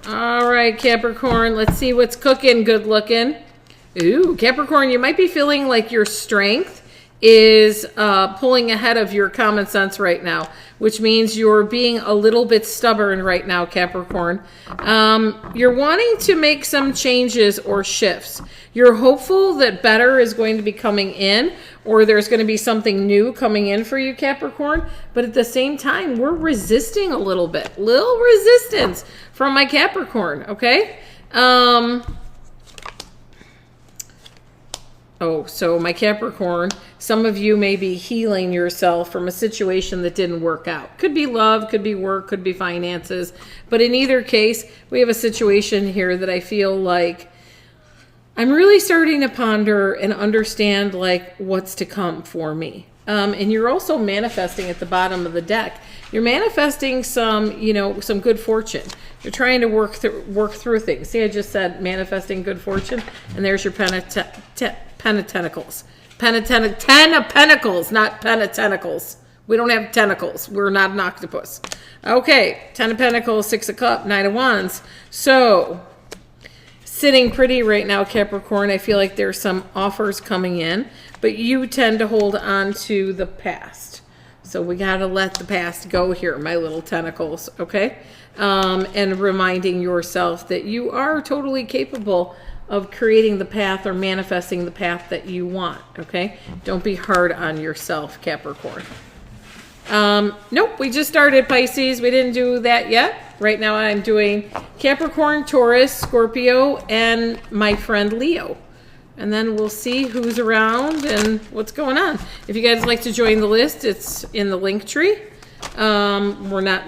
All right, Capricorn, let's see what's cooking, good looking. Ooh, Capricorn, you might be feeling like your strength is pulling ahead of your common sense right now, which means you're being a little bit stubborn right now, Capricorn. You're wanting to make some changes or shifts. You're hopeful that better is going to be coming in, or there's going to be something new coming in for you, Capricorn. But at the same time, we're resisting a little bit. Little resistance from my Capricorn, okay? So my Capricorn, some of you may be healing yourself from a situation that didn't work out. Could be love, could be work, could be finances. But in either case, we have a situation here that I feel like I'm really starting to ponder and understand like what's to come for me. And you're also manifesting at the bottom of the deck. You're manifesting some good fortune. You're trying to work through things. See, I just said manifesting good fortune, and there's your Ten of Pentacles. Ten of Pentacles, not pentatentacles. We don't have tentacles. We're not an octopus. Okay, Ten of Pentacles, Six of Cups, Nine of Wands. So, sitting pretty right now, Capricorn. I feel like there's some offers coming in, but you tend to hold on to the past. So we got to let the past go here, my little tentacles, okay? And reminding yourself that you are totally capable of creating the path or manifesting the path that you want, okay? Don't be hard on yourself, Capricorn. Nope, we just started Pisces. We didn't do that yet. Right now I'm doing Capricorn, Taurus, Scorpio, and my friend Leo. And then we'll see who's around and what's going on. If you guys like to join the list, it's in the link tree. We're not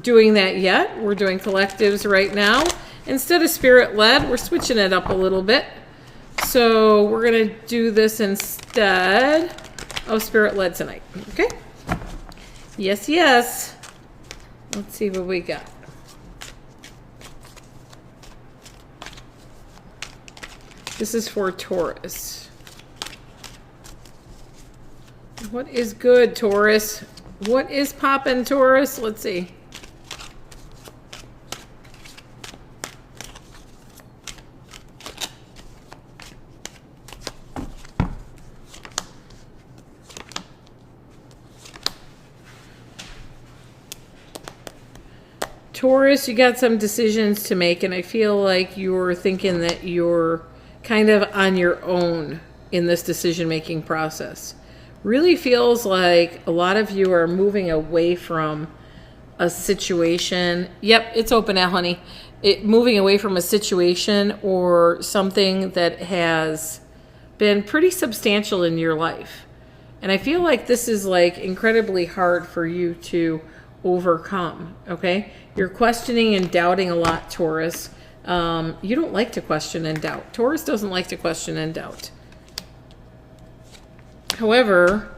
doing that yet. We're doing collectives right now. Instead of spirit-led, we're switching it up a little bit. So we're going to do this instead of spirit-led tonight. Okay? Yes, yes. Let's see what we got. This is for Taurus. What is good, Taurus? What is poppin', Taurus? Let's see. Taurus, you got some decisions to make, and I feel like you're thinking that you're kind of on your own in this decision-making process. Really feels like a lot of you are moving away from a situation. Yep, it's open now, honey. Moving away from a situation or something that has been pretty substantial in your life. And I feel like this is like incredibly hard for you to overcome, okay? You're questioning and doubting a lot, Taurus. You don't like to question and doubt. Taurus doesn't like to question and doubt. However,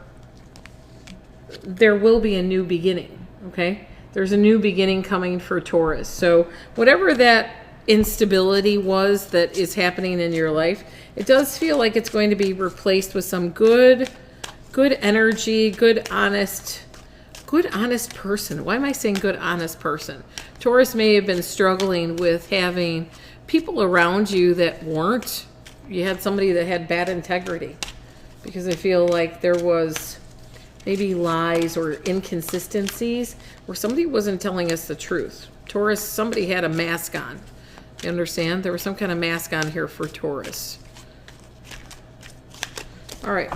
there will be a new beginning, okay? There's a new beginning coming for Taurus. So whatever that instability was that is happening in your life, it does feel like it's going to be replaced with some good energy, good honest person. Why am I saying good honest person? Taurus may have been struggling with having people around you that weren't. You had somebody that had bad integrity, because I feel like there was maybe lies or inconsistencies where somebody wasn't telling us the truth. Taurus, somebody had a mask on. You understand? There was some kind of mask on here for Taurus. All right.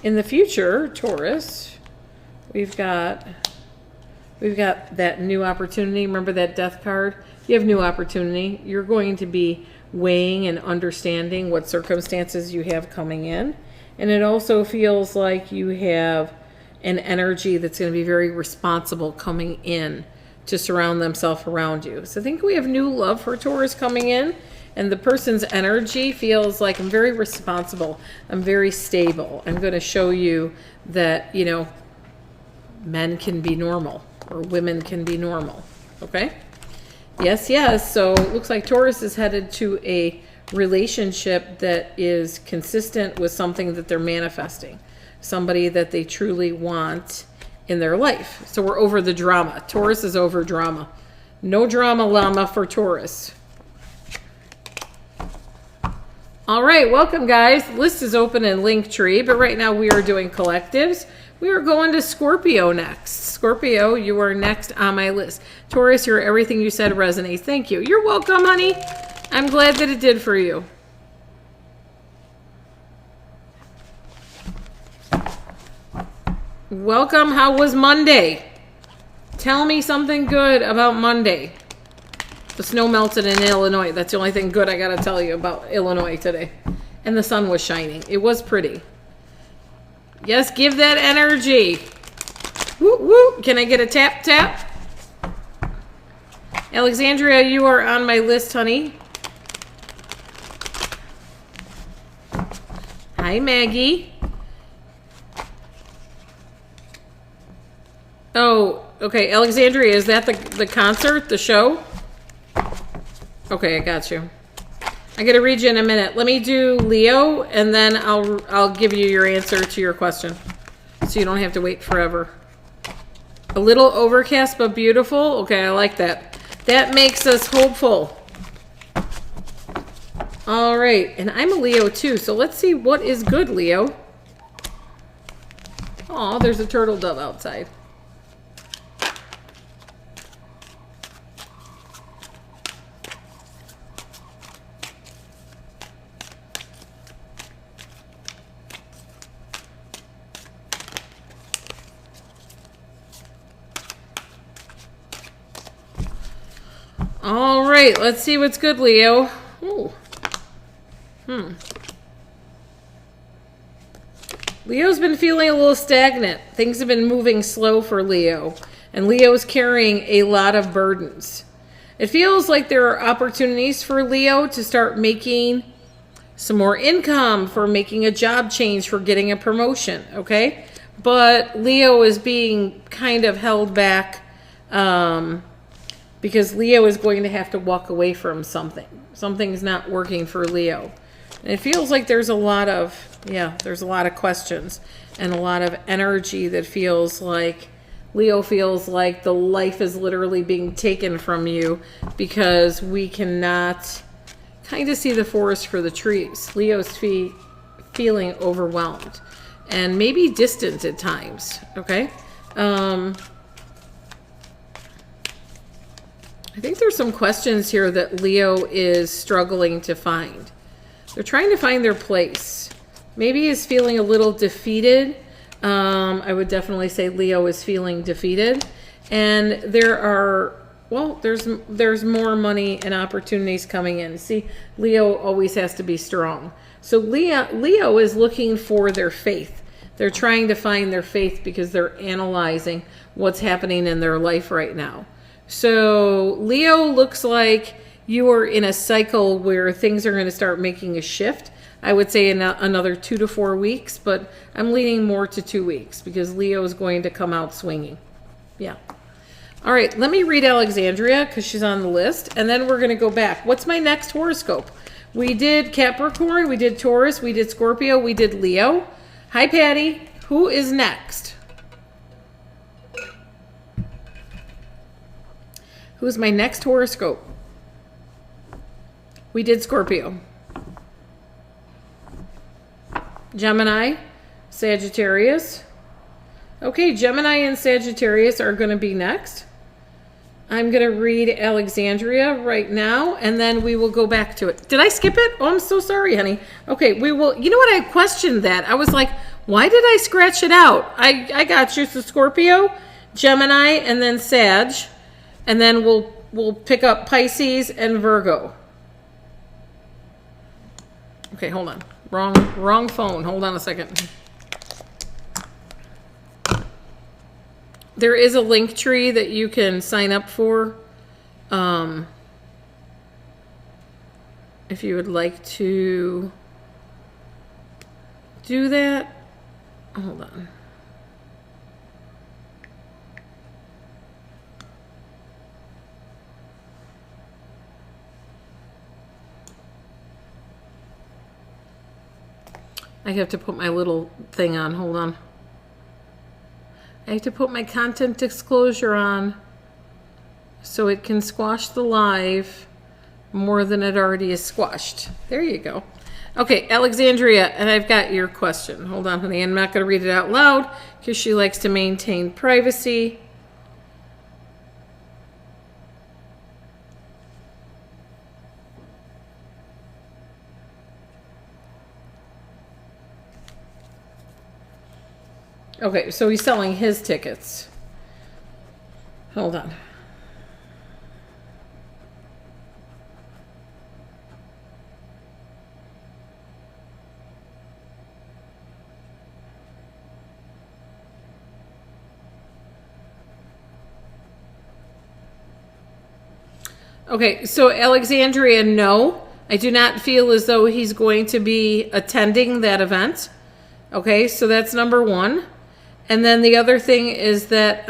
In the future, Taurus, we've got that new opportunity. Remember that death card? You have new opportunity. You're going to be weighing and understanding what circumstances you have coming in. And it also feels like you have an energy that's going to be very responsible coming in to surround themselves around you. So I think we have new love for Taurus coming in. And the person's energy feels like, I'm very responsible. I'm very stable. I'm going to show you that, men can be normal or women can be normal. Okay? Yes, yes. So it looks like Taurus is headed to a relationship that is consistent with something that they're manifesting. Somebody that they truly want in their life. So we're over the drama. Taurus is over drama. No drama llama for Taurus. All right, welcome guys. List is open in Linktree, but right now we are doing collectives. We are going to Scorpio next. Scorpio, you are next on my list. Taurus, everything you said resonates. Thank you. You're welcome, honey. I'm glad that it did for you. Welcome. How was Monday? Tell me something good about Monday. The snow melted in Illinois. That's the only thing good I got to tell you about Illinois today. And the sun was shining. It was pretty. Yes, give that energy. Woo, woo. Can I get a tap, tap? Alexandria, you are on my list, honey. Hi, Maggie. Oh, okay. Alexandria, is that the concert, the show? Okay, I got you. I got to read you in a minute. Let me do Leo, and then I'll give you your answer to your question, so you don't have to wait forever. A little overcast but beautiful. Okay, I like that. That makes us hopeful. All right, and I'm a Leo too, so let's see what is good, Leo. Oh, there's a turtle dove outside. All right, let's see what's good, Leo. Ooh. Leo's been feeling a little stagnant. Things have been moving slow for Leo, and Leo's carrying a lot of burdens. It feels like there are opportunities for Leo to start making some more income, for making a job change, for getting a promotion, okay? But Leo is being kind of held back because Leo is going to have to walk away from something. Something's not working for Leo. And it feels like there's a lot of, there's a lot of questions and a lot of energy that feels like Leo feels like the life is literally being taken from you because we cannot kind of see the forest for the trees. Leo's feeling overwhelmed and maybe distant at times, okay? I think there's some questions here that Leo is struggling to find. They're trying to find their place. Maybe he's feeling a little defeated. I would definitely say Leo is feeling defeated. And there are, there's more money and opportunities coming in. See, Leo always has to be strong. So Leo is looking for their faith. They're trying to find their faith because they're analyzing what's happening in their life right now. So Leo, looks like you are in a cycle where things are going to start making a shift. I would say in another 2 to 4 weeks, but I'm leaning more to 2 weeks because Leo is going to come out swinging. Yeah. All right, let me read Alexandria because she's on the list, and then we're going to go back. What's my next horoscope? We did Capricorn, we did Taurus, we did Scorpio, we did Leo. Hi, Patty. Who is next? Who's my next horoscope? We did Scorpio. Gemini, Sagittarius. Okay, Gemini and Sagittarius are going to be next. I'm going to read Alexandria right now, and then we will go back to it. Did I skip it? Oh, I'm so sorry, honey. Okay, we will. You know what? I questioned that. I was like, why did I scratch it out? I got you. So Scorpio, Gemini, and then Sag. And then we'll pick up Pisces and Virgo. Okay, hold on. Wrong phone. Hold on a second. There is a Linktree that you can sign up for. If you would like to do that. Hold on. I have to put my little thing on. Hold on. I have to put my content disclosure on. so it can squash the live more than it already is squashed. There you go. Okay, Alexandria, and I've got your question. Hold on, honey. I'm not going to read it out loud because she likes to maintain privacy. Okay, so he's selling his tickets. Hold on. Okay, so Alexandria, no. I do not feel as though he's going to be attending that event. Okay, so that's number one. And then the other thing is that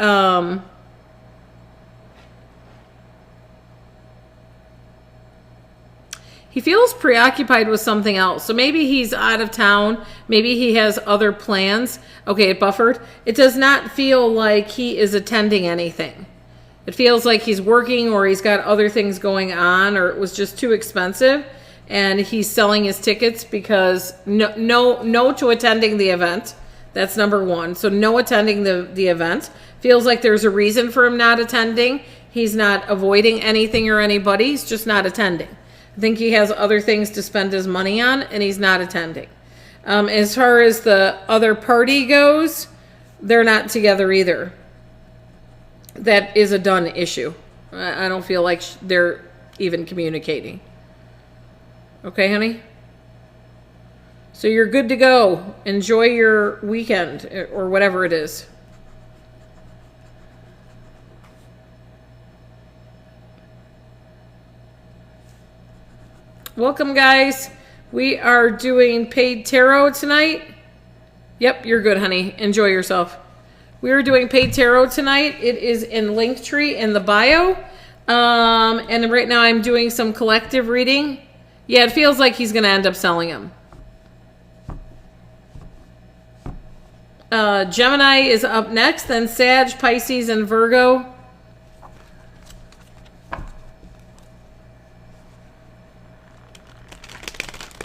he feels preoccupied with something else. So maybe he's out of town. Maybe he has other plans. Okay, it buffered. It does not feel like he is attending anything. It feels like he's working or he's got other things going on or it was just too expensive and he's selling his tickets because no to attending the event. That's number one. So no attending the event. Feels like there's a reason for him not attending. He's not avoiding anything or anybody. He's just not attending. I think he has other things to spend his money on and he's not attending. As far as the other party goes, they're not together either. That is a done issue. I don't feel like they're even communicating. Okay, honey? So you're good to go. Enjoy your weekend or whatever it is. Welcome, guys. We are doing paid tarot tonight. Yep, you're good, honey. Enjoy yourself. We are doing paid tarot tonight. It is in Linktree in the bio. And right now I'm doing some collective reading. Yeah, it feels like he's going to end up selling them. Gemini is up next, then Sag, Pisces, and Virgo.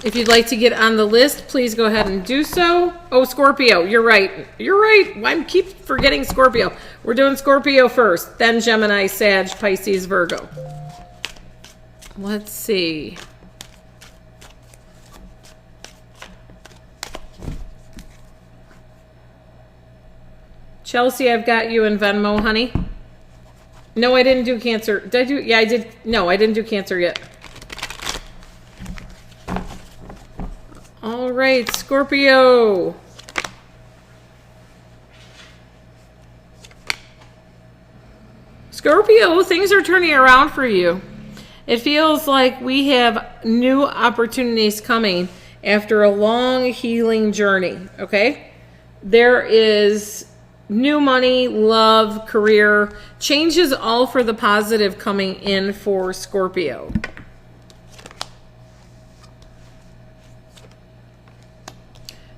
If you'd like to get on the list, please go ahead and do so. Oh, Scorpio, you're right. You're right. I keep forgetting Scorpio. We're doing Scorpio first, then Gemini, Sag, Pisces, Virgo. Let's see. Chelsea, I've got you in Venmo, honey. No, I didn't do Cancer. Did I do? Yeah, I did. No, I didn't do Cancer yet. All right, Scorpio. Scorpio, things are turning around for you. It feels like we have new opportunities coming after a long healing journey, okay? There is new money, love, career, changes all for the positive coming in for Scorpio.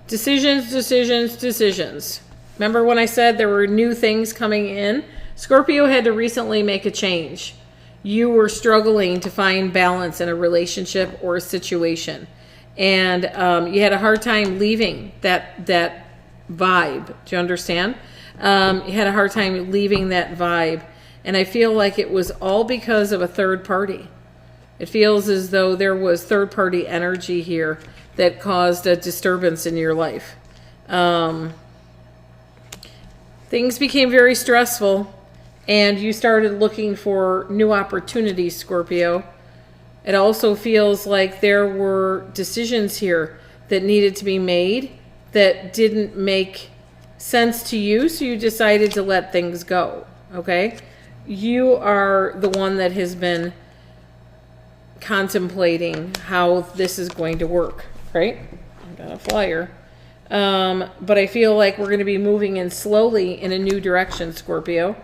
Decisions, decisions, decisions. Remember when I said there were new things coming in? Scorpio had to recently make a change. You were struggling to find balance in a relationship or a situation. And you had a hard time leaving that vibe. Do you understand? You had a hard time leaving that vibe. And I feel like it was all because of a third party. It feels as though there was third party energy here that caused a disturbance in your life. Things became very stressful and you started looking for new opportunities, Scorpio. It also feels like there were decisions here that needed to be made that didn't make sense to you, so you decided to let things go, okay? You are the one that has been contemplating how this is going to work, right? I got a flyer. But I feel like we're going to be moving in slowly in a new direction, Scorpio.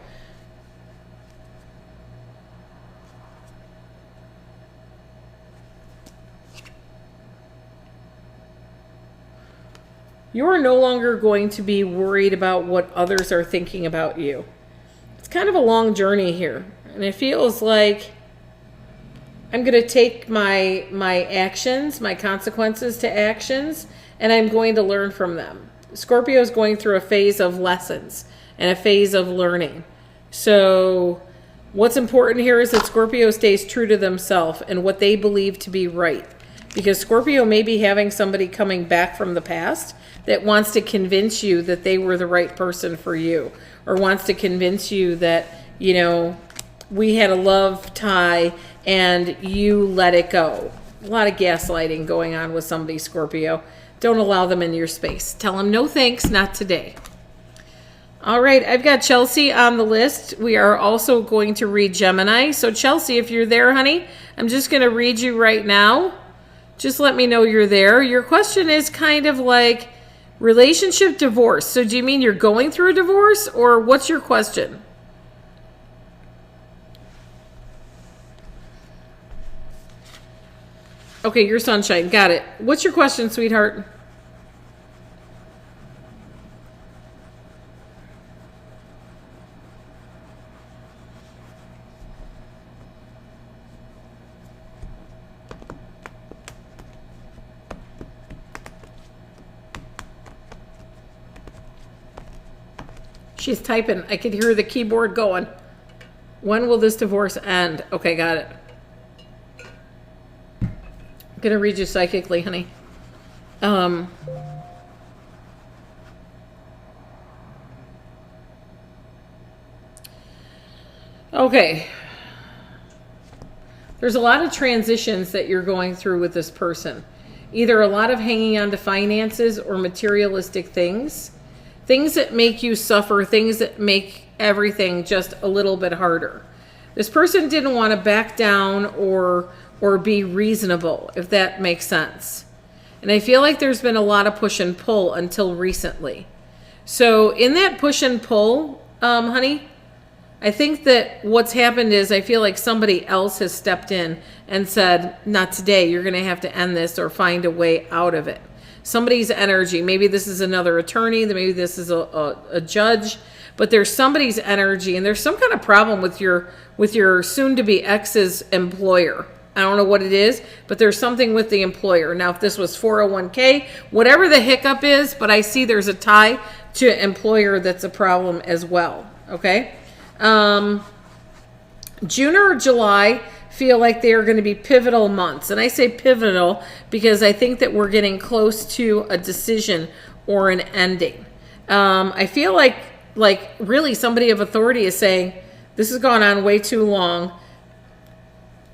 You are no longer going to be worried about what others are thinking about you. It's kind of a long journey here. And it feels like I'm going to take my actions, my consequences to actions, and I'm going to learn from them. Scorpio is going through a phase of lessons and a phase of learning. So what's important here is that Scorpio stays true to themselves and what they believe to be right. Because Scorpio may be having somebody coming back from the past that wants to convince you that they were the right person for you, or wants to convince you that, you know, we had a love tie and you let it go. A lot of gaslighting going on with somebody, Scorpio. Don't allow them in your space. Tell them no thanks, not today. All right, I've got Chelsea on the list. We are also going to read Gemini. So Chelsea, if you're there, honey, I'm just going to read you right now. Just let me know you're there. Your question is kind of like relationship divorce. So do you mean you're going through a divorce, or what's your question? Okay, your sunshine. Got it. What's your question, sweetheart? She's typing. I could hear the keyboard going. When will this divorce end? Okay, got it. I'm going to read you psychically, honey. Okay. There's a lot of transitions that you're going through with this person. Either a lot of hanging on to finances or materialistic things. Things that make you suffer, things that make everything just a little bit harder. This person didn't want to back down or be reasonable, if that makes sense. And I feel like there's been a lot of push and pull until recently. So in that push and pull, honey, I think that what's happened is I feel like somebody else has stepped in and said, not today, you're going to have to end this or find a way out of it. Somebody's energy, maybe this is another attorney, maybe this is a judge, but there's somebody's energy, and there's some kind of problem with your soon-to-be ex's employer. I don't know what it is, but there's something with the employer. Now, if this was 401k, whatever the hiccup is, but I see there's a tie to employer that's a problem as well, okay? June or July feel like they are going to be pivotal months. And I say pivotal because I think that we're getting close to a decision or an ending. I feel like really somebody of authority is saying, this has gone on way too long.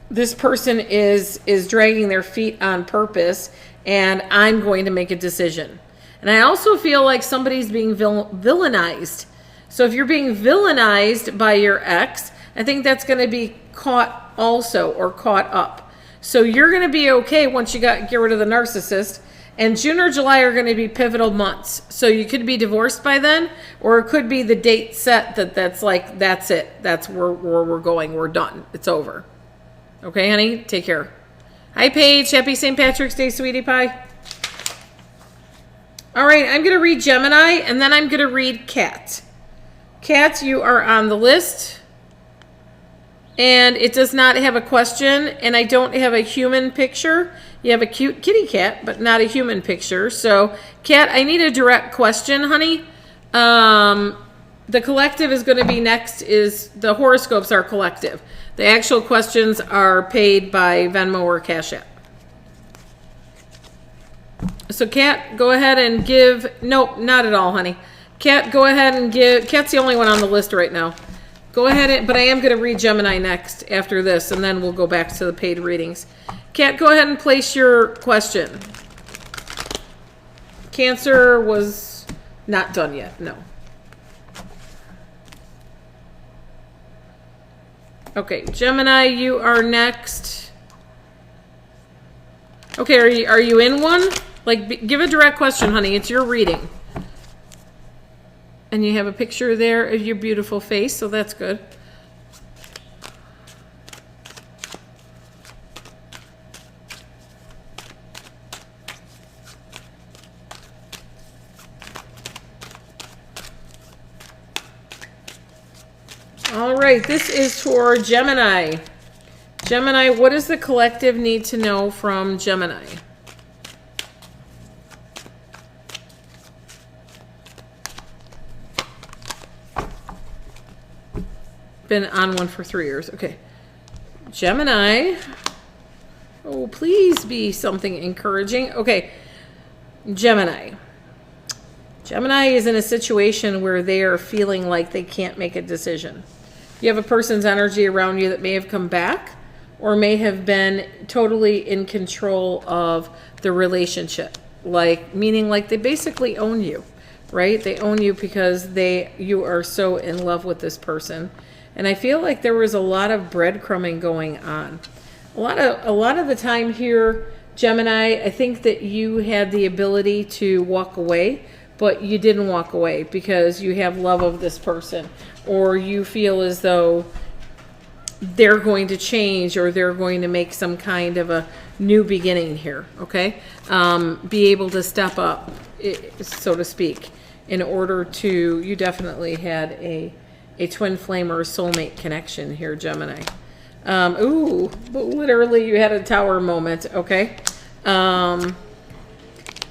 This person is dragging their feet on purpose, and I'm going to make a decision. And I also feel like somebody's being villainized. So if you're being villainized by your ex, I think that's going to be caught also, or caught up. So you're going to be okay once you get rid of the narcissist. And June or July are going to be pivotal months. So you could be divorced by then, or it could be the date set that's like, that's it. That's where we're going. We're done. It's over. Okay, honey? Take care. Hi, Paige. Happy St. Patrick's Day, sweetie pie. All right, I'm going to read Gemini, and then I'm going to read Cat. Cat, you are on the list. And it does not have a question, and I don't have a human picture. You have a cute kitty cat, but not a human picture. So, Cat, I need a direct question, honey. The collective is going to be next. Is the horoscopes are collective. The actual questions are paid by Venmo or Cash App. So, Cat, go ahead and give... Nope, not at all, honey. Cat, go ahead and give... Cat's the only one on the list right now. Go ahead, but I am going to read Gemini next after this, and then we'll go back to the paid readings. Kat, go ahead and place your question. Cancer was not done yet, no. Okay, Gemini, you are next. Okay, are you in one? Like, give a direct question, honey. It's your reading. And you have a picture there of your beautiful face, so that's good. All right. right, this is for Gemini. Gemini, what does the collective need to know from Gemini? Been on one for 3 years. Okay. Gemini. Oh, please be something encouraging. Okay. Gemini. Gemini is in a situation where they are feeling like they can't make a decision. You have a person's energy around you that may have come back or may have been totally in control of the relationship. Meaning they basically own you, right? They own you because you are so in love with this person. And I feel like there was a lot of breadcrumbing going on. A lot of the time here, Gemini, I think that you had the ability to walk away, but you didn't walk away because you have love of this person, or you feel as though they're going to change or they're going to make some kind of a new beginning here, okay? Be able to step up, so to speak, in order to, you definitely had a twin flame or a soulmate connection here, Gemini. But literally you had a tower moment, okay?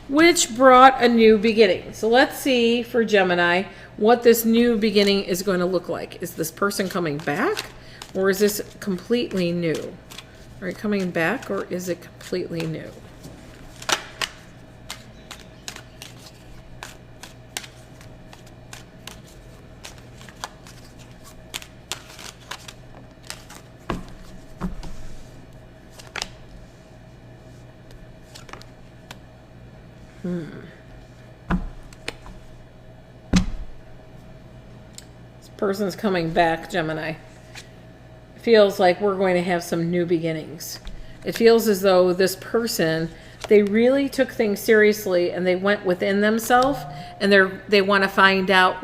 Which brought a new beginning. So let's see for Gemini what this new beginning is going to look like. Is this person coming back, or is this completely new? All right, coming back, or is it completely new? This person's coming back, Gemini. Feels like we're going to have some new beginnings. It feels as though this person, they really took things seriously and they went within themselves and they want to find out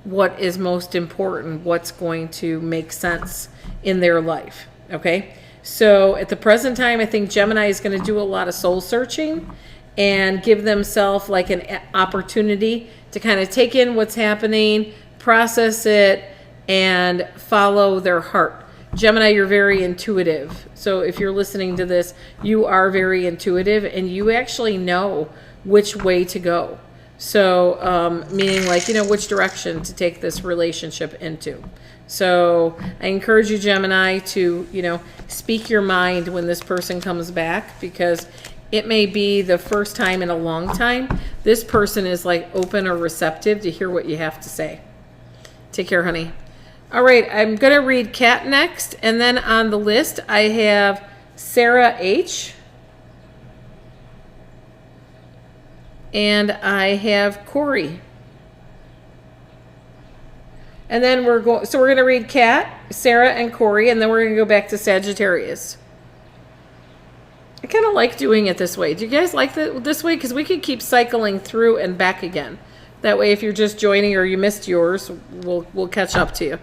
what is most important, what's going to make sense in their life. Okay? So at the present time, I think Gemini is going to do a lot of soul searching and give themselves an opportunity to kind of take in what's happening, process it, and follow their heart. Gemini, you're very intuitive. So if you're listening to this, you are very intuitive and you actually know which way to go. So meaning which direction to take this relationship into. So I encourage you, Gemini, to, speak your mind when this person comes back, because it may be the first time in a long time this person is open or receptive to hear what you have to say. Take care, honey. All right, I'm going to read Kat next, and then on the list I have Sarah H. And I have Corey. And then we're going to read Kat, Sarah, and Corey, and then we're going to go back to Sagittarius. I kind of like doing it this way. Do you guys like this way? Because we could keep cycling through and back again. That way, if you're just joining or you missed yours, we'll catch up to you.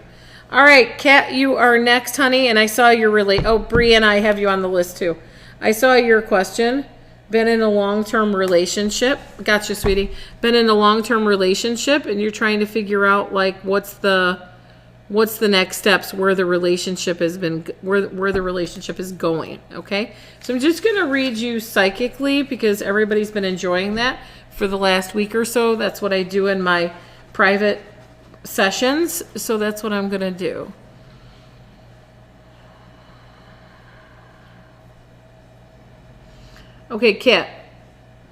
All right, Kat, you are next, honey. And I saw your Bree and I have you on the list too. I saw your question. Been in a long-term relationship. Gotcha, sweetie. Been in a long-term relationship, and you're trying to figure out what's the next steps, where the relationship has been, where the relationship is going. Okay, so I'm just going to read you psychically because everybody's been enjoying that for the last week or so. That's what I do in my private sessions, so that's what I'm going to do. Okay, Kit,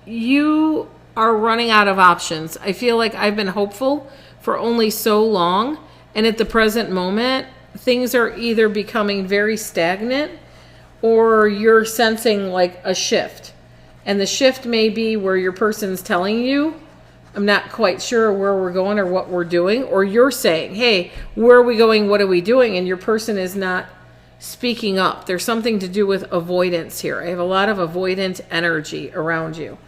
you are running out of options. I feel like I've been hopeful for only so long, and at the present moment, things are either becoming very stagnant or you're sensing a shift. And the shift may be where your person's telling you, I'm not quite sure where we're going or what we're doing, or you're saying, hey, where are we going? What are we doing? And your person is not speaking up. There's something to do with avoidance here. I have a lot of avoidant energy around you,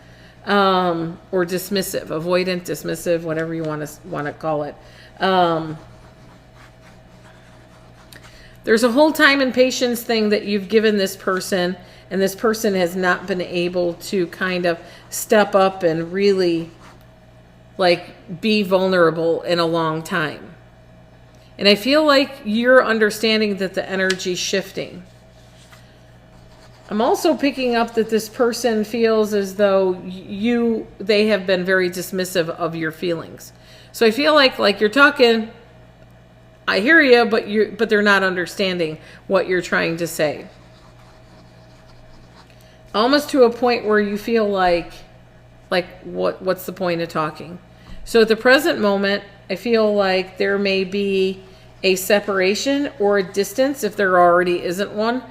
or dismissive, avoidant, dismissive, whatever you want to call it. There's a whole time and patience thing that you've given this person, and this person has not been able to kind of step up and really be vulnerable in a long time. And I feel like you're understanding that the energy's shifting. I'm also picking up that this person feels as though they have been very dismissive of your feelings. So I feel like you're talking, I hear you, but they're not understanding what you're trying to say. Almost to a point where you feel like what's the point of talking? So at the present moment, I feel like there may be a separation or a distance, if there already isn't one,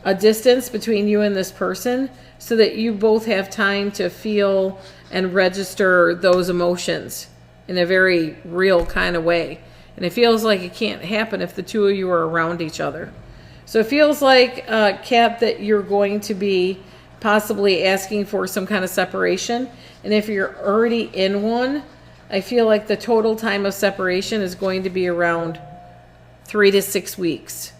a distance between you and this person, so that you both have time to feel and register those emotions in a very real kind of way. And it feels like it can't happen if the two of you are around each other. So it feels like, Kat, that you're going to be possibly asking for some kind of separation. And if you're already in one, I feel like the total time of separation is going to be around 3 to 6 weeks.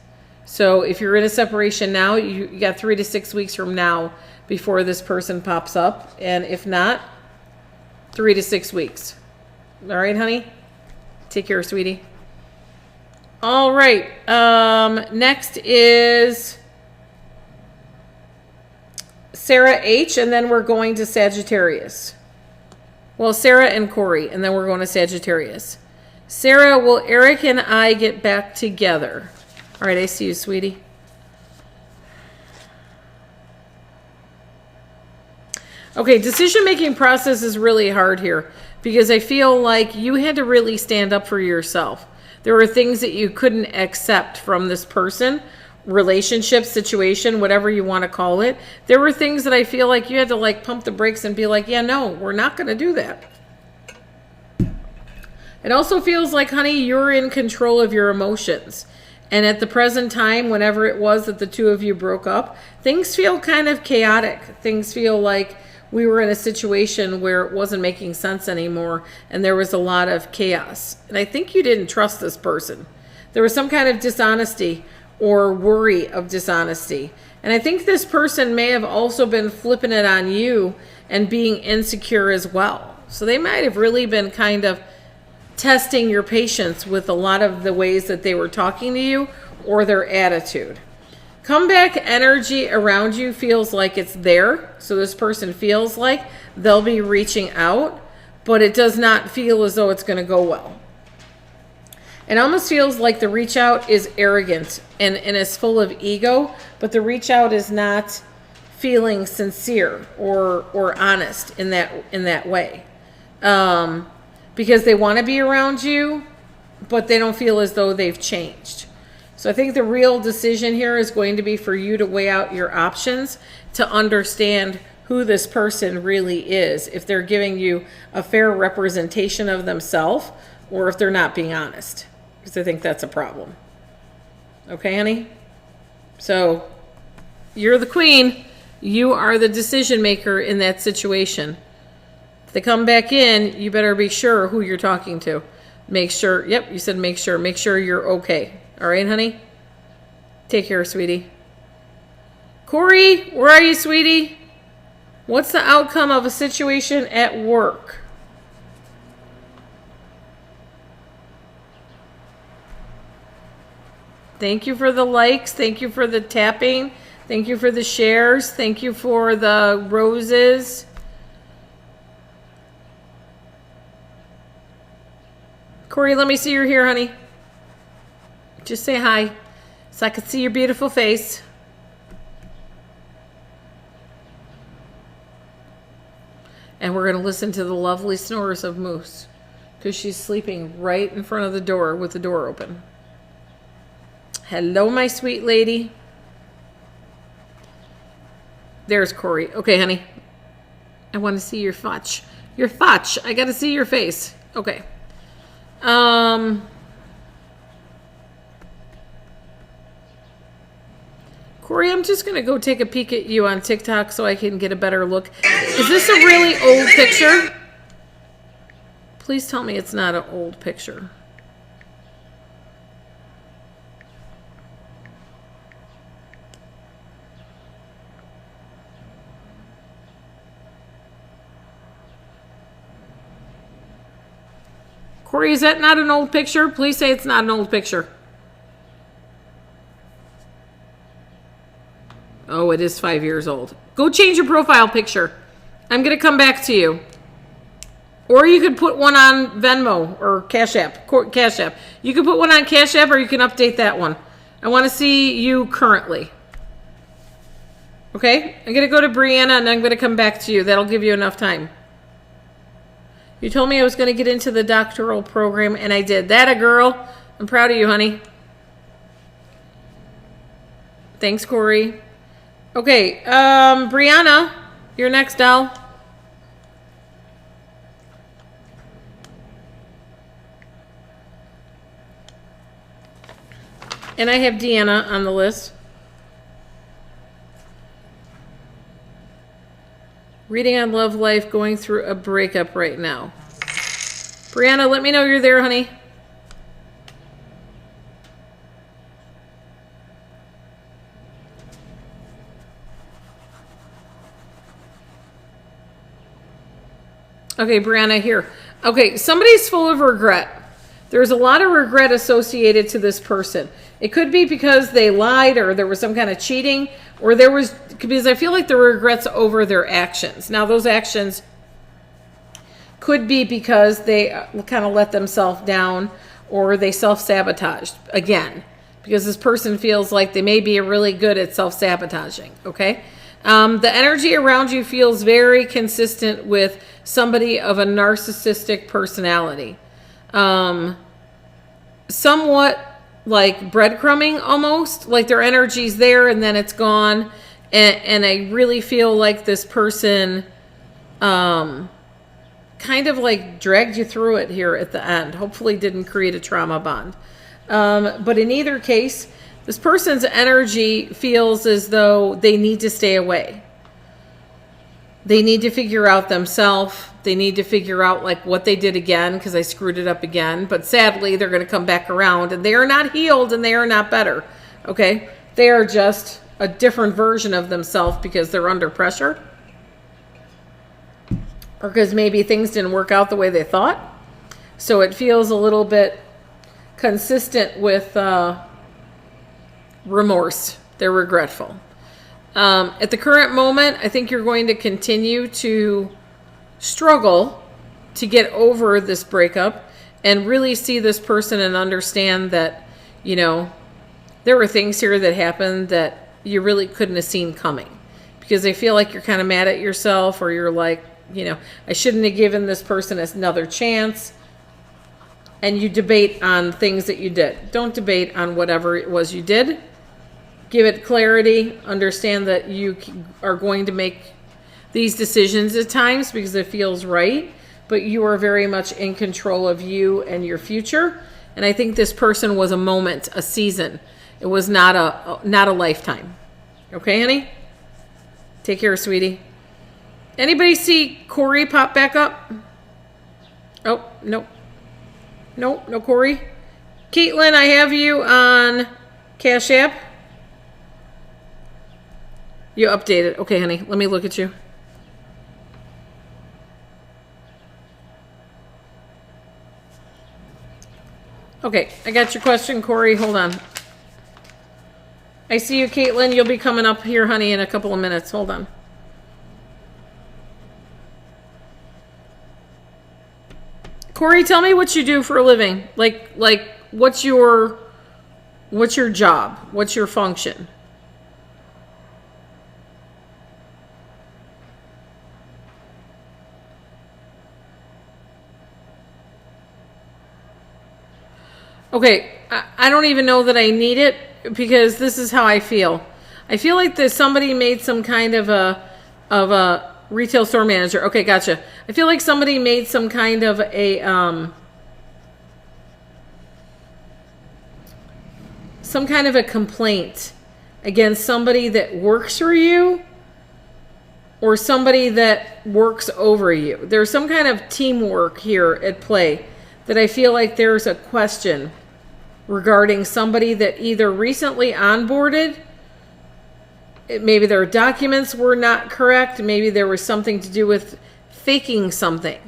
So if you're in a separation now, you got 3 to 6 weeks from now before this person pops up. And if not, 3 to 6 weeks. All right, honey? Take care, sweetie. All right. Next is Sarah H, and then we're going to Sagittarius. Well, Sarah and Corey, and then we're going to Sagittarius. Sarah, will Eric and I get back together? All right, I see you, sweetie. Okay, decision-making process is really hard here because I feel like you had to really stand up for yourself. There were things that you couldn't accept from this person, relationship, situation, whatever you want to call it. There were things that I feel like you had to pump the brakes and be like, yeah, no, we're not going to do that. It also feels like, honey, you're in control of your emotions. And at the present time, whenever it was that the two of you broke up, things feel kind of chaotic. Things feel like we were in a situation where it wasn't making sense anymore and there was a lot of chaos. And I think you didn't trust this person. There was some kind of dishonesty or worry of dishonesty. And I think this person may have also been flipping it on you and being insecure as well. So they might have really been kind of testing your patience with a lot of the ways that they were talking to you or their attitude. Comeback energy around you feels like it's there. So this person feels like they'll be reaching out, but it does not feel as though it's going to go well. It almost feels like the reach out is arrogant and is full of ego, but the reach out is not feeling sincere or honest in that way. Because they want to be around you, but they don't feel as though they've changed. So I think the real decision here is going to be for you to weigh out your options to understand who this person really is, if they're giving you a fair representation of themselves or if they're not being honest, because I think that's a problem. Okay, honey? So you're the queen. You are the decision maker in that situation. If they come back in, you better be sure who you're talking to. Make sure, yep, you said make sure. Make sure you're okay. All right, honey? Take care, sweetie. Corey, where are you, sweetie? What's the outcome of a situation at work? Thank you for the likes. Thank you for the tapping. Thank you for the shares. Thank you for the roses. Corey, let me see your hair, honey. Just say hi so I can see your beautiful face. And we're going to listen to the lovely snores of Moose because she's sleeping right in front of the door with the door open. Hello, my sweet lady. There's Corey. Okay, honey. I want to see your fotch. Your fotch. I got to see your face. Okay. Corey, I'm just going to go take a peek at you on TikTok so I can get a better look. Is this a really old picture? Please tell me it's not an old picture. Corey, is that not an old picture? Please say it's not an old picture. Oh, it is 5 years old. Go change your profile picture. I'm going to come back to you. Or you could put one on Venmo or Cash App. Cash App. You can put one on Cash App or you can update that one. I want to see you currently. Okay? I'm going to go to Brianna and I'm going to come back to you. That'll give you enough time. You told me I was going to get into the doctoral program and I did. That a girl. I'm proud of you, honey. Thanks, Corey. Okay, Brianna, you're next, doll. And I have Deanna on the list. Reading on love life, going through a breakup right now. Brianna, let me know you're there, honey. Okay, Brianna, here. Okay, somebody's full of regret. There's a lot of regret associated to this person. It could be because they lied or there was some kind of cheating, or because I feel like the regrets over their actions. Now, those actions could be because they kind of let themselves down or they self-sabotaged again, because this person feels like they may be really good at self-sabotaging, okay? The energy around you feels very consistent with somebody of a narcissistic personality. Somewhat like breadcrumbing almost, like their energy's there and then it's gone. And I really feel like this person kind of like dragged you through it here at the end. Hopefully didn't create a trauma bond. But in either case, this person's energy feels as though they need to stay away. They need to figure out themselves. They need to figure out like what they did again because I screwed it up again. But sadly, they're going to come back around and they are not healed and they are not better. Okay? They are just a different version of themselves because they're under pressure. Or because maybe things didn't work out the way they thought. So it feels a little bit consistent with remorse. They're regretful. At the current moment, I think you're going to continue to struggle to get over this breakup and really see this person and understand that, you know, there were things here that happened that you really couldn't have seen coming. Because I feel like you're kind of mad at yourself, or you're like, you know, I shouldn't have given this person another chance. And you debate on things that you did. Don't debate on whatever it was you did. Give it clarity. Understand that you are going to make these decisions at times because it feels right, but you are very much in control of you and your future. And I think this person was a moment, a season. It was not a lifetime. Okay, honey? Take care, sweetie. Anybody see Corey pop back up? Oh, nope. Nope, no Corey. Caitlin, I have you on Cash App. You updated. Okay, honey, let me look at you. Okay, I got your question, Corey. Hold on. I see you, Caitlin. You'll be coming up here, honey, in a couple of minutes. Hold on. Corey, tell me what you do for a living. Like what's your job? What's your function? Okay, I don't even know that I need it because this is how I feel. I feel like there's somebody made some kind of a retail store manager. Okay, gotcha. I feel like somebody made some kind of a some kind of a complaint against somebody that works for you or somebody that works over you. There's some kind of teamwork here at play that I feel like there's a question regarding somebody that either recently onboarded, maybe their documents were not correct, maybe there was something to do with faking something.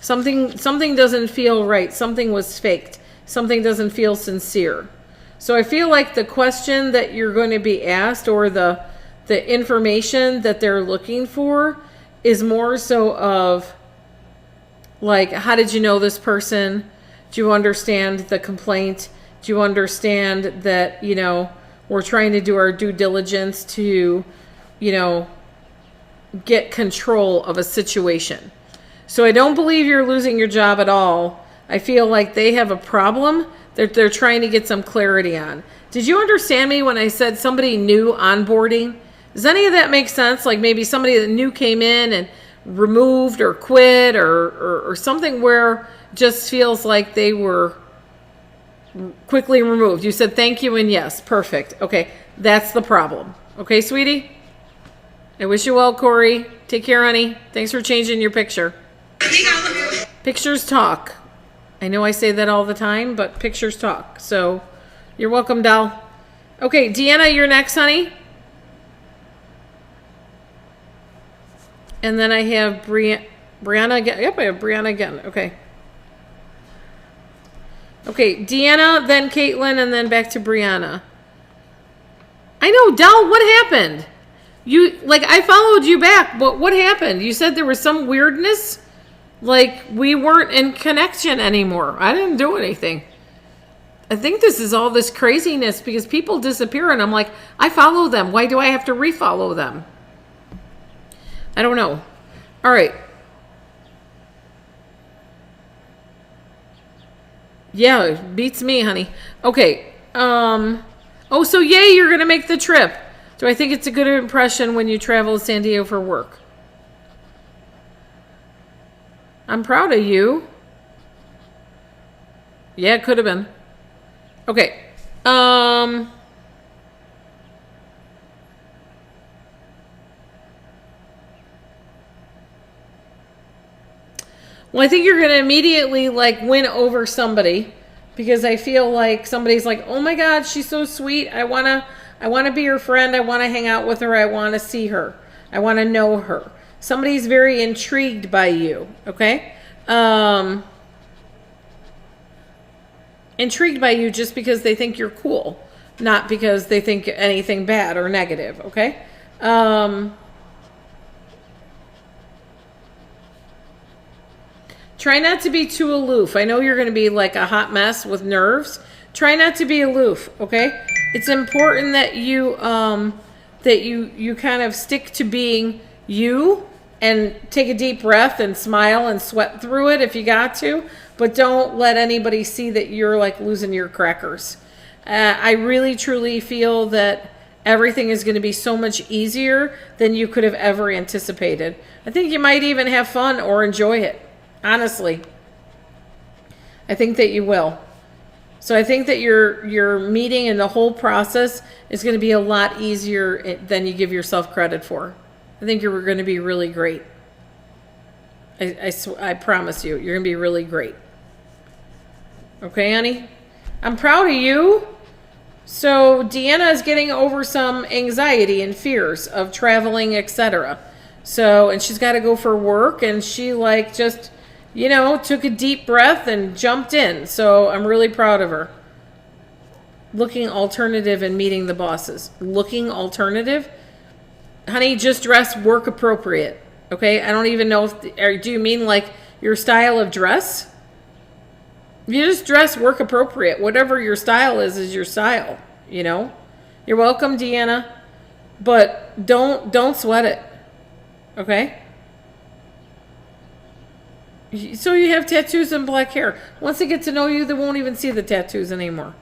Something doesn't feel right. Something was faked. Something doesn't feel sincere. So I feel like the question that you're going to be asked, or the information that they're looking for, is more so of like, how did you know this person? Do you understand the complaint? Do you understand that, we're trying to do our due diligence to, get control of a situation? So I don't believe you're losing your job at all. I feel like they have a problem that they're trying to get some clarity on. Did you understand me when I said somebody new onboarding? Does any of that make sense? Like maybe somebody that new came in and removed or quit or something where it just feels like they were quickly removed. You said thank you and yes. Perfect. Okay. That's the problem. Okay, sweetie? I wish you well, Corey. Take care, honey. Thanks for changing your picture. Pictures talk. I know I say that all the time, but pictures talk. So you're welcome, doll. Okay, Deanna, you're next, honey. And then I have Brianna again. Yep, I have Brianna again. Okay. Okay, Deanna, then Caitlin, and then back to Brianna. I know, Dal, what happened? I followed you back, but what happened? You said there was some weirdness? Like, we weren't in connection anymore. I didn't do anything. I think this is all this craziness because people disappear, and I'm like, I follow them. Why do I have to refollow them? I don't know. All right. Yeah, beats me, honey. Okay. Oh, so yay, you're going to make the trip. Do I think it's a good impression when you travel to San Diego for work? I'm proud of you. Yeah, it could have been. Okay. Well, I think you're going to immediately win over somebody, because I feel like somebody's like, "Oh my God, she's so sweet. I want to be her friend. I want to hang out with her. I want to see her. I want to know her." Somebody's very intrigued by you, okay? Intrigued by you just because they think you're cool, not because they think anything bad or negative, okay? Try not to be too aloof. I know you're going to be like a hot mess with nerves. Try not to be aloof, okay? It's important that you kind of stick to being you, and take a deep breath and smile and sweat through it if you got to, but don't let anybody see that you're losing your crackers. I really truly feel that everything is going to be so much easier than you could have ever anticipated. I think you might even have fun or enjoy it. Honestly, I think that you will. So I think that your meeting and the whole process is going to be a lot easier than you give yourself credit for. I think you're going to be really great. I promise you, you're going to be really great. Okay, honey? I'm proud of you. So Deanna is getting over some anxiety and fears of traveling, etc. So, and she's got to go for work, and she just took a deep breath and jumped in. So I'm really proud of her. Looking alternative and meeting the bosses. Looking alternative? Honey, just dress work appropriate. Okay? I don't even know do you mean your style of dress? You just dress work appropriate. Whatever your style is your style. You're welcome, Deanna. But don't sweat it. Okay? So you have tattoos and black hair. Once they get to know you, they won't even see the tattoos anymore.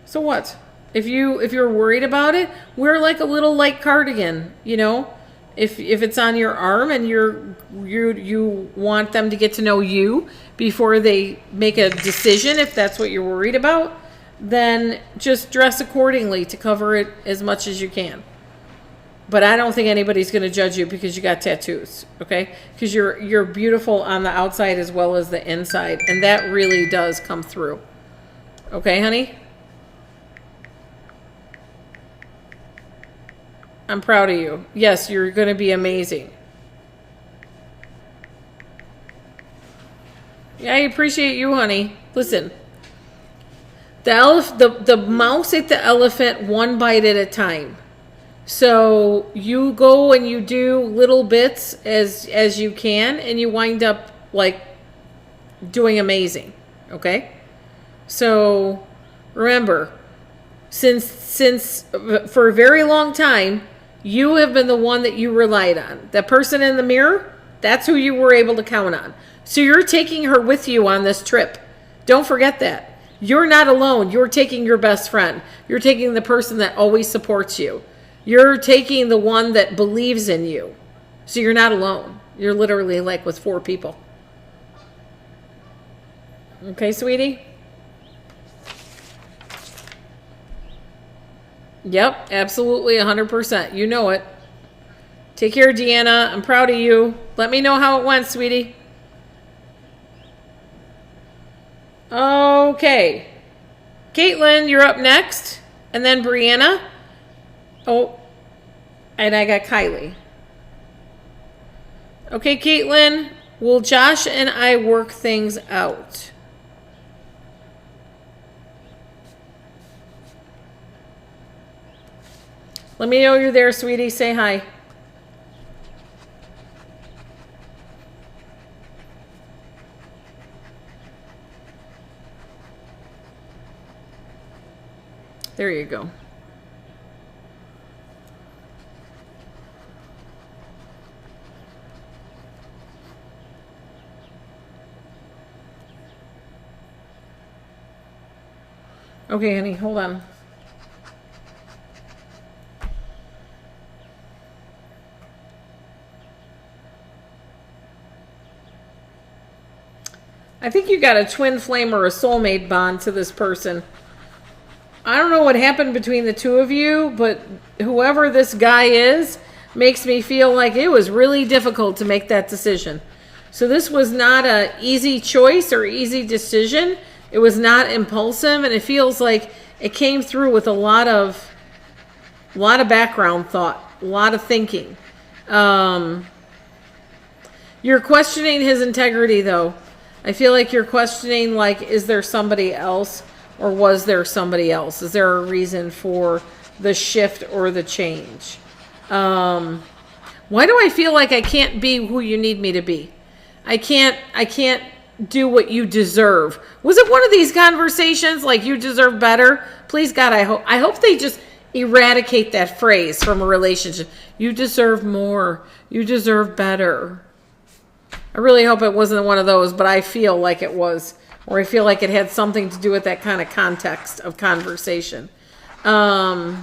So what? If you're worried about it, wear a little light cardigan, If it's on your arm and you want them to get to know you before they make a decision, if that's what you're worried about, then just dress accordingly to cover it as much as you can. But I don't think anybody's going to judge you because you got tattoos, okay? Because you're beautiful on the outside as well as the inside, and that really does come through. Okay, honey? I'm proud of you. Yes, you're going to be amazing. Yeah, I appreciate you, honey. Listen, the mouse ate the elephant one bite at a time. So you go and you do little bits as you can, and you wind up like doing amazing. Okay? So remember, since for a very long time, you have been the one that you relied on. That person in the mirror, that's who you were able to count on. So you're taking her with you on this trip. Don't forget that. You're not alone. You're taking your best friend. You're taking the person that always supports you. You're taking the one that believes in you. So you're not alone. You're literally like with 4 people. Okay, sweetie? Yep, absolutely 100%. You know it. Take care, Deanna. I'm proud of you. Let me know how it went, sweetie. Okay. Caitlin, you're up next. And then Brianna. Oh, and I got Kylie. Okay, Caitlin. Will Josh and I work things out? Let me know you're there, sweetie. Say hi. There you go. Okay, honey, hold on. I think you got a twin flame or a soulmate bond to this person. I don't know what happened between the two of you, but whoever this guy is makes me feel like it was really difficult to make that decision. So this was not an easy choice or easy decision. It was not impulsive, and it feels like it came through with a lot of background thought, a lot of thinking. You're questioning his integrity, though. I feel like you're questioning, like, is there somebody else, or was there somebody else? Is there a reason for the shift or the change? Why do I feel like I can't be who you need me to be? I can't do what you deserve. Was it one of these conversations like you deserve better? Please God, I hope they just eradicate that phrase from a relationship. You deserve more. You deserve better. I really hope it wasn't one of those, but I feel like it was, or I feel like it had something to do with that kind of context of conversation. I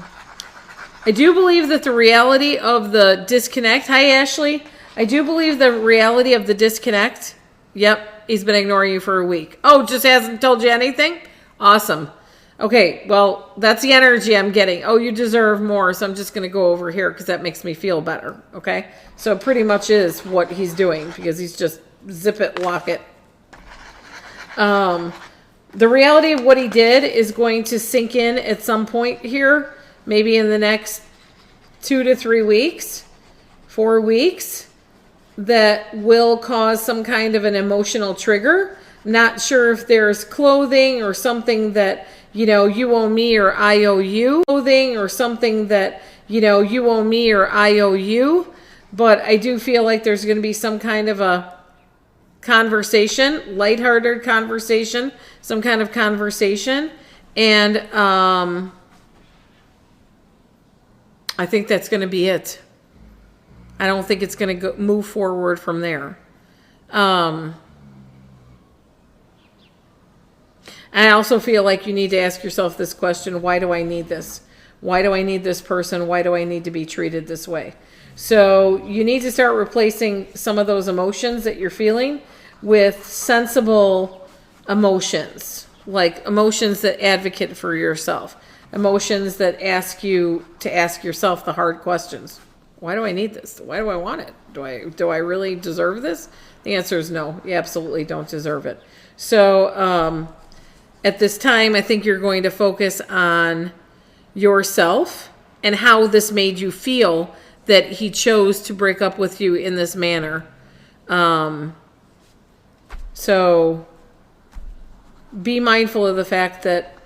do believe that the reality of the disconnect. Hi, Ashley. I do believe the reality of the disconnect. Yep, he's been ignoring you for a week. Oh, just hasn't told you anything? Awesome. Okay, well, that's the energy I'm getting. Oh, you deserve more, so I'm just going to go over here because that makes me feel better, okay? So it pretty much is what he's doing because he's just zip it, lock it. The reality of what he did is going to sink in at some point here, maybe in the next 2 to 3 weeks, 4 weeks, that will cause some kind of an emotional trigger. Not sure if there's clothing or something that, you owe me or I owe you. Clothing or something that, you owe me or I owe you. But I do feel like there's going to be some kind of a conversation, lighthearted conversation, some kind of conversation. And I think that's going to be it. I don't think it's going to move forward from there. And I also feel like you need to ask yourself this question: why do I need this? Why do I need this person? Why do I need to be treated this way? So you need to start replacing some of those emotions that you're feeling with sensible emotions, like emotions that advocate for yourself, emotions that ask you to ask yourself the hard questions. Why do I need this? Why do I want it? Do I really deserve this? The answer is no. You absolutely don't deserve it. So at this time, I think you're going to focus on yourself and how this made you feel that he chose to break up with you in this manner. So be mindful of the fact that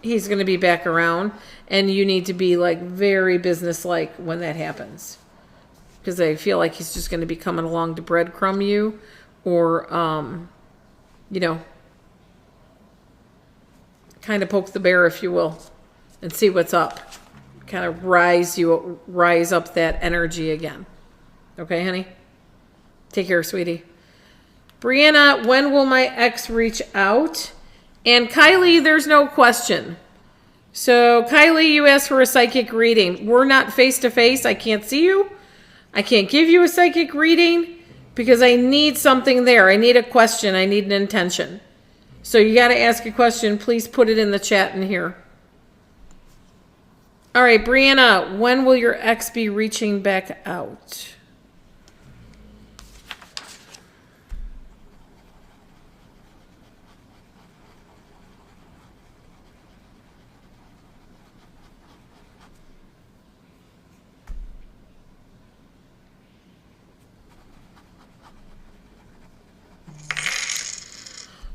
he's going to be back around, and you need to be like very businesslike when that happens. Because I feel like he's just going to be coming along to breadcrumb you, or, you know, kind of poke the bear, if you will, and see what's up. Kind of rise up that energy again. Okay, honey? Take care, sweetie. Brianna, when will my ex reach out? And Kylie, there's no question. So, Kylie, you asked for a psychic reading. We're not face-to-face. I can't see you. I can't give you a psychic reading because I need something there. I need a question. I need an intention. So you got to ask a question. Please put it in the chat in here. All right, Brianna, when will your ex be reaching back out?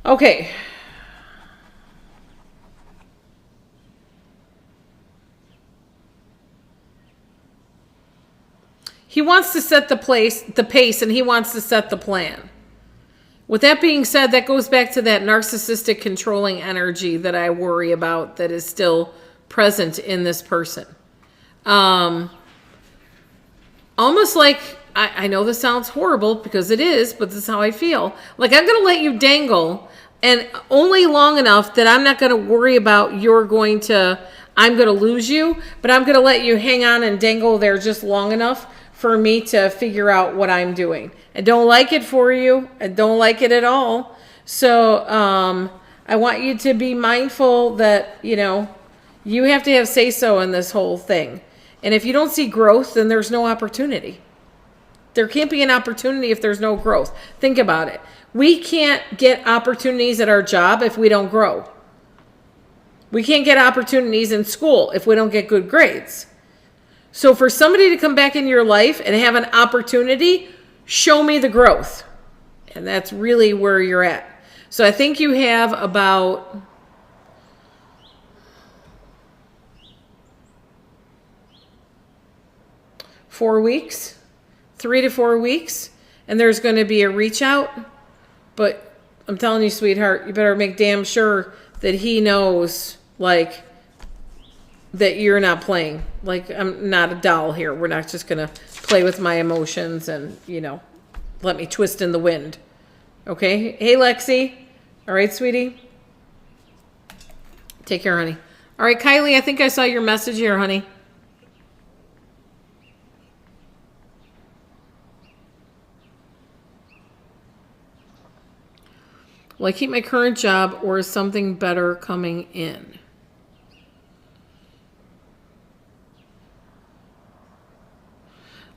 Okay. He wants to set the pace, and he wants to set the plan. With that being said, that goes back to that narcissistic controlling energy that I worry about that is still present in this person. Almost like, I know this sounds horrible because it is, but this is how I feel. Like I'm going to let you dangle, and only long enough that I'm not going to worry about I'm going to lose you, but I'm going to let you hang on and dangle there just long enough for me to figure out what I'm doing. I don't like it for you. I don't like it at all. So I want you to be mindful that, you have to have say-so in this whole thing. And if you don't see growth, then there's no opportunity. There can't be an opportunity if there's no growth. Think about it. We can't get opportunities at our job if we don't grow. We can't get opportunities in school if we don't get good grades. So for somebody to come back in your life and have an opportunity, show me the growth. And that's really where you're at. So I think you have about 4 weeks, 3 to 4 weeks, and there's going to be a reach out. But I'm telling you, sweetheart, you better make damn sure that he knows, that you're not playing. I'm not a doll here. We're not just going to play with my emotions and, let me twist in the wind. Okay? Hey, Lexi. All right, sweetie? Take care, honey. All right, Kylie, I think I saw your message here, honey. Will I keep my current job, or is something better coming in?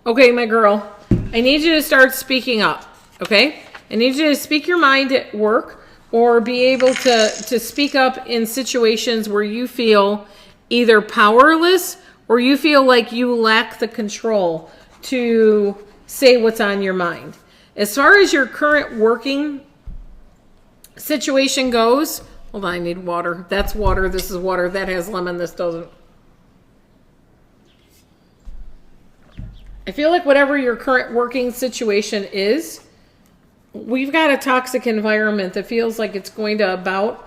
Okay, my girl, I need you to start speaking up, okay? I need you to speak your mind at work, or be able to speak up in situations where you feel either powerless or you feel like you lack the control to say what's on your mind. As far as your current working situation goes, hold on, I need water. That's water. This is water. That has lemon. This doesn't. I feel like whatever your current working situation is, we've got a toxic environment that feels like it's going to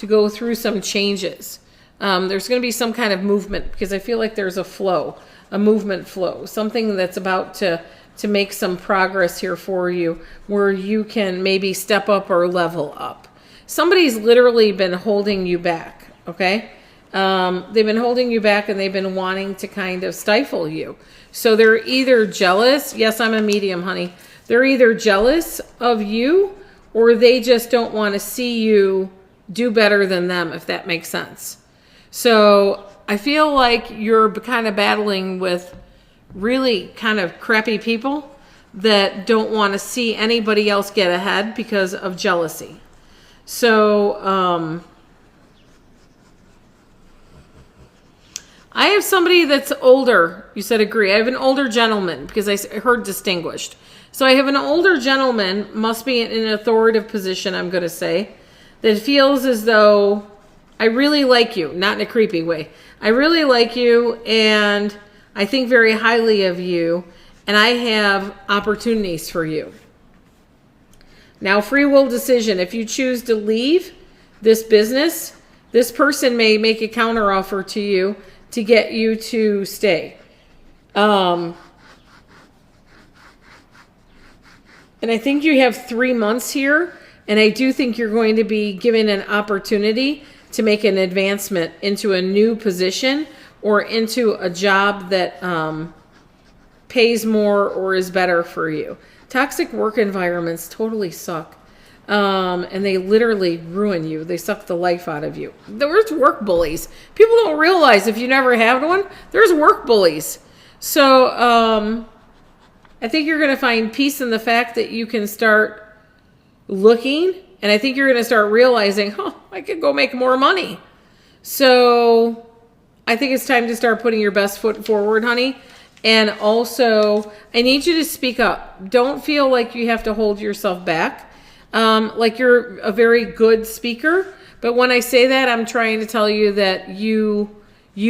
go through some changes. There's going to be some kind of movement because I feel like there's a movement flow, something that's about to make some progress here for you where you can maybe step up or level up. Somebody's literally been holding you back, okay? They've been holding you back and they've been wanting to kind of stifle you. So they're either jealous. Yes, I'm a medium, honey. They're either jealous of you or they just don't want to see you do better than them, if that makes sense. So I feel like you're kind of battling with really kind of crappy people that don't want to see anybody else get ahead because of jealousy. So, I have somebody that's older. You said agree. I have an older gentleman because I heard distinguished. So I have an older gentleman, must be in an authoritative position, I'm going to say, that feels as though I really like you, not in a creepy way. I really like you and I think very highly of you and I have opportunities for you. Now, free will decision. If you choose to leave this business, this person may make a counteroffer to you to get you to stay. And I think you have 3 months here, and I do think you're going to be given an opportunity to make an advancement into a new position or into a job that pays more or is better for you. Toxic work environments totally suck. And they literally ruin you. They suck the life out of you. There's work bullies. People don't realize if you never had one, there's work bullies. So I think you're going to find peace in the fact that you can start looking. And I think you're going to start realizing, I could go make more money. So I think it's time to start putting your best foot forward, honey. And also, I need you to speak up. Don't feel like you have to hold yourself back. Like you're a very good speaker. But when I say that, I'm trying to tell you that you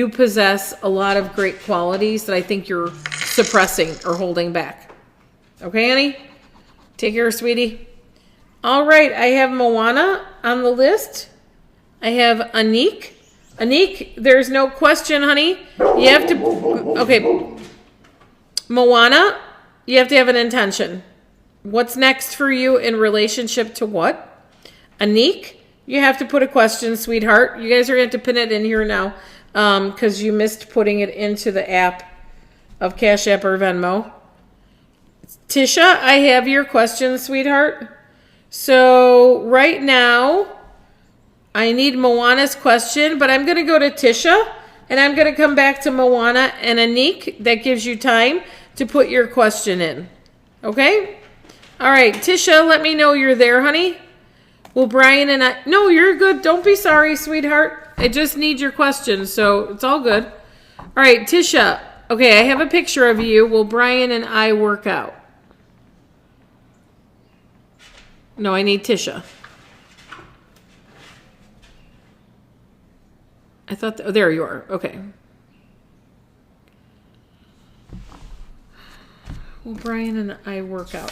possess a lot of great qualities that I think you're suppressing or holding back. Okay, Annie? Take care, sweetie. All right, I have Moana on the list. I have Anik. Anik, there's no question, honey. You have to... Okay. Moana, you have to have an intention. What's next for you in relationship to what? Anik, you have to put a question, sweetheart. You guys are going to have to pin it in here now because you missed putting it into the app of Cash App or Venmo. Tisha, I have your question, sweetheart. So right now, I need Moana's question, but I'm going to go to Tisha, and I'm going to come back to Moana and Anik. That gives you time to put your question in. Okay? All right, Tisha, let me know you're there, honey. Well, Brian and I... No, you're good. Don't be sorry, sweetheart. I just need your question, so it's all good. All right, Tisha. Okay, I have a picture of you. Will Brian and I work out? No, I need Tisha. I thought... Oh, there you are. Okay. Will Brian and I work out?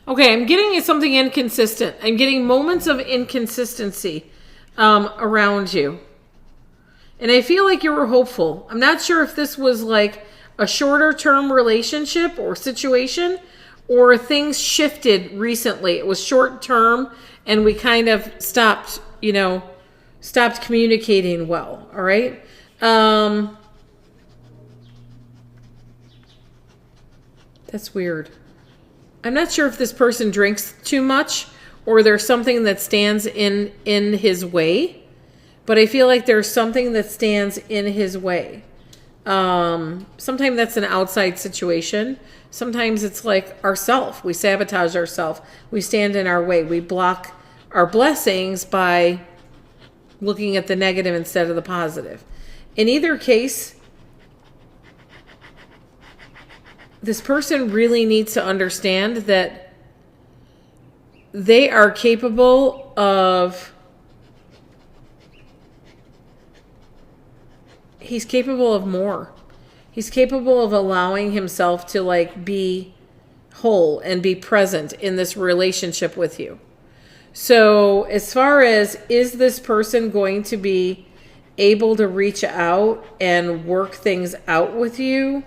Okay, I'm getting something inconsistent. I'm getting moments of inconsistency around you. And I feel like you were hopeful. I'm not sure if this was like a shorter term relationship or situation or things shifted recently. It was short term and we kind of stopped communicating well. All right. That's weird. I'm not sure if this person drinks too much or there's something that stands in his way, but I feel like there's something that stands in his way. Sometimes that's an outside situation. Sometimes it's like ourself. We sabotage ourselves. We stand in our way. We block our blessings by looking at the negative instead of the positive. In either case, this person really needs to understand that they are capable of... He's capable of more. He's capable of allowing himself to like be whole and be present in this relationship with you. So as far as, is this person going to be able to reach out and work things out with you?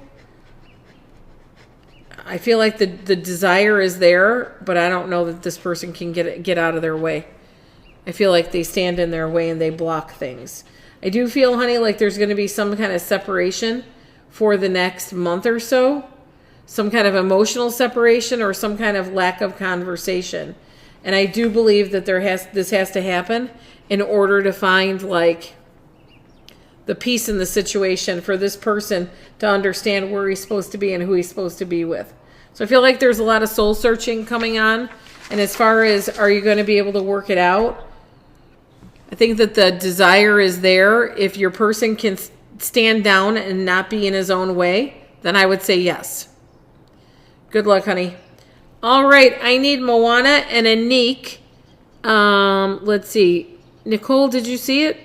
I feel like the desire is there, but I don't know that this person can get out of their way. I feel like they stand in their way and they block things. I do feel, honey, like there's going to be some kind of separation for the next month or so. Some kind of emotional separation or some kind of lack of conversation. And I do believe that this has to happen in order to find like the peace in the situation for this person to understand where he's supposed to be and who he's supposed to be with. So I feel like there's a lot of soul searching coming on. And as far as are you going to be able to work it out, I think that the desire is there. If your person can stand down and not be in his own way, then I would say yes. Good luck, honey. All right, I need Moana and Anik. Let's see. Nicole, did you see it?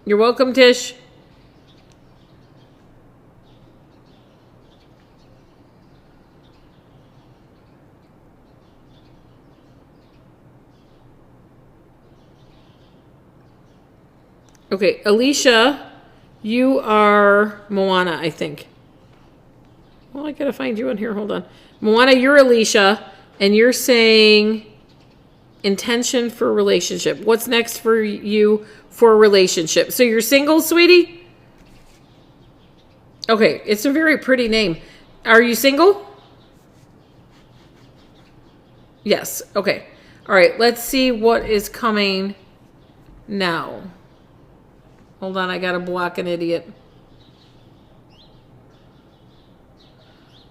You're welcome, Tish. Okay, Alicia, you are Moana, I think. Well, I gotta find you on here. Hold on. Moana, you're Alicia, and you're saying intention for relationship. What's next for you for a relationship? So you're single, sweetie? Okay, it's a very pretty name. Are you single? Yes, okay. All right, let's see what is coming now. Hold on, I gotta block an idiot.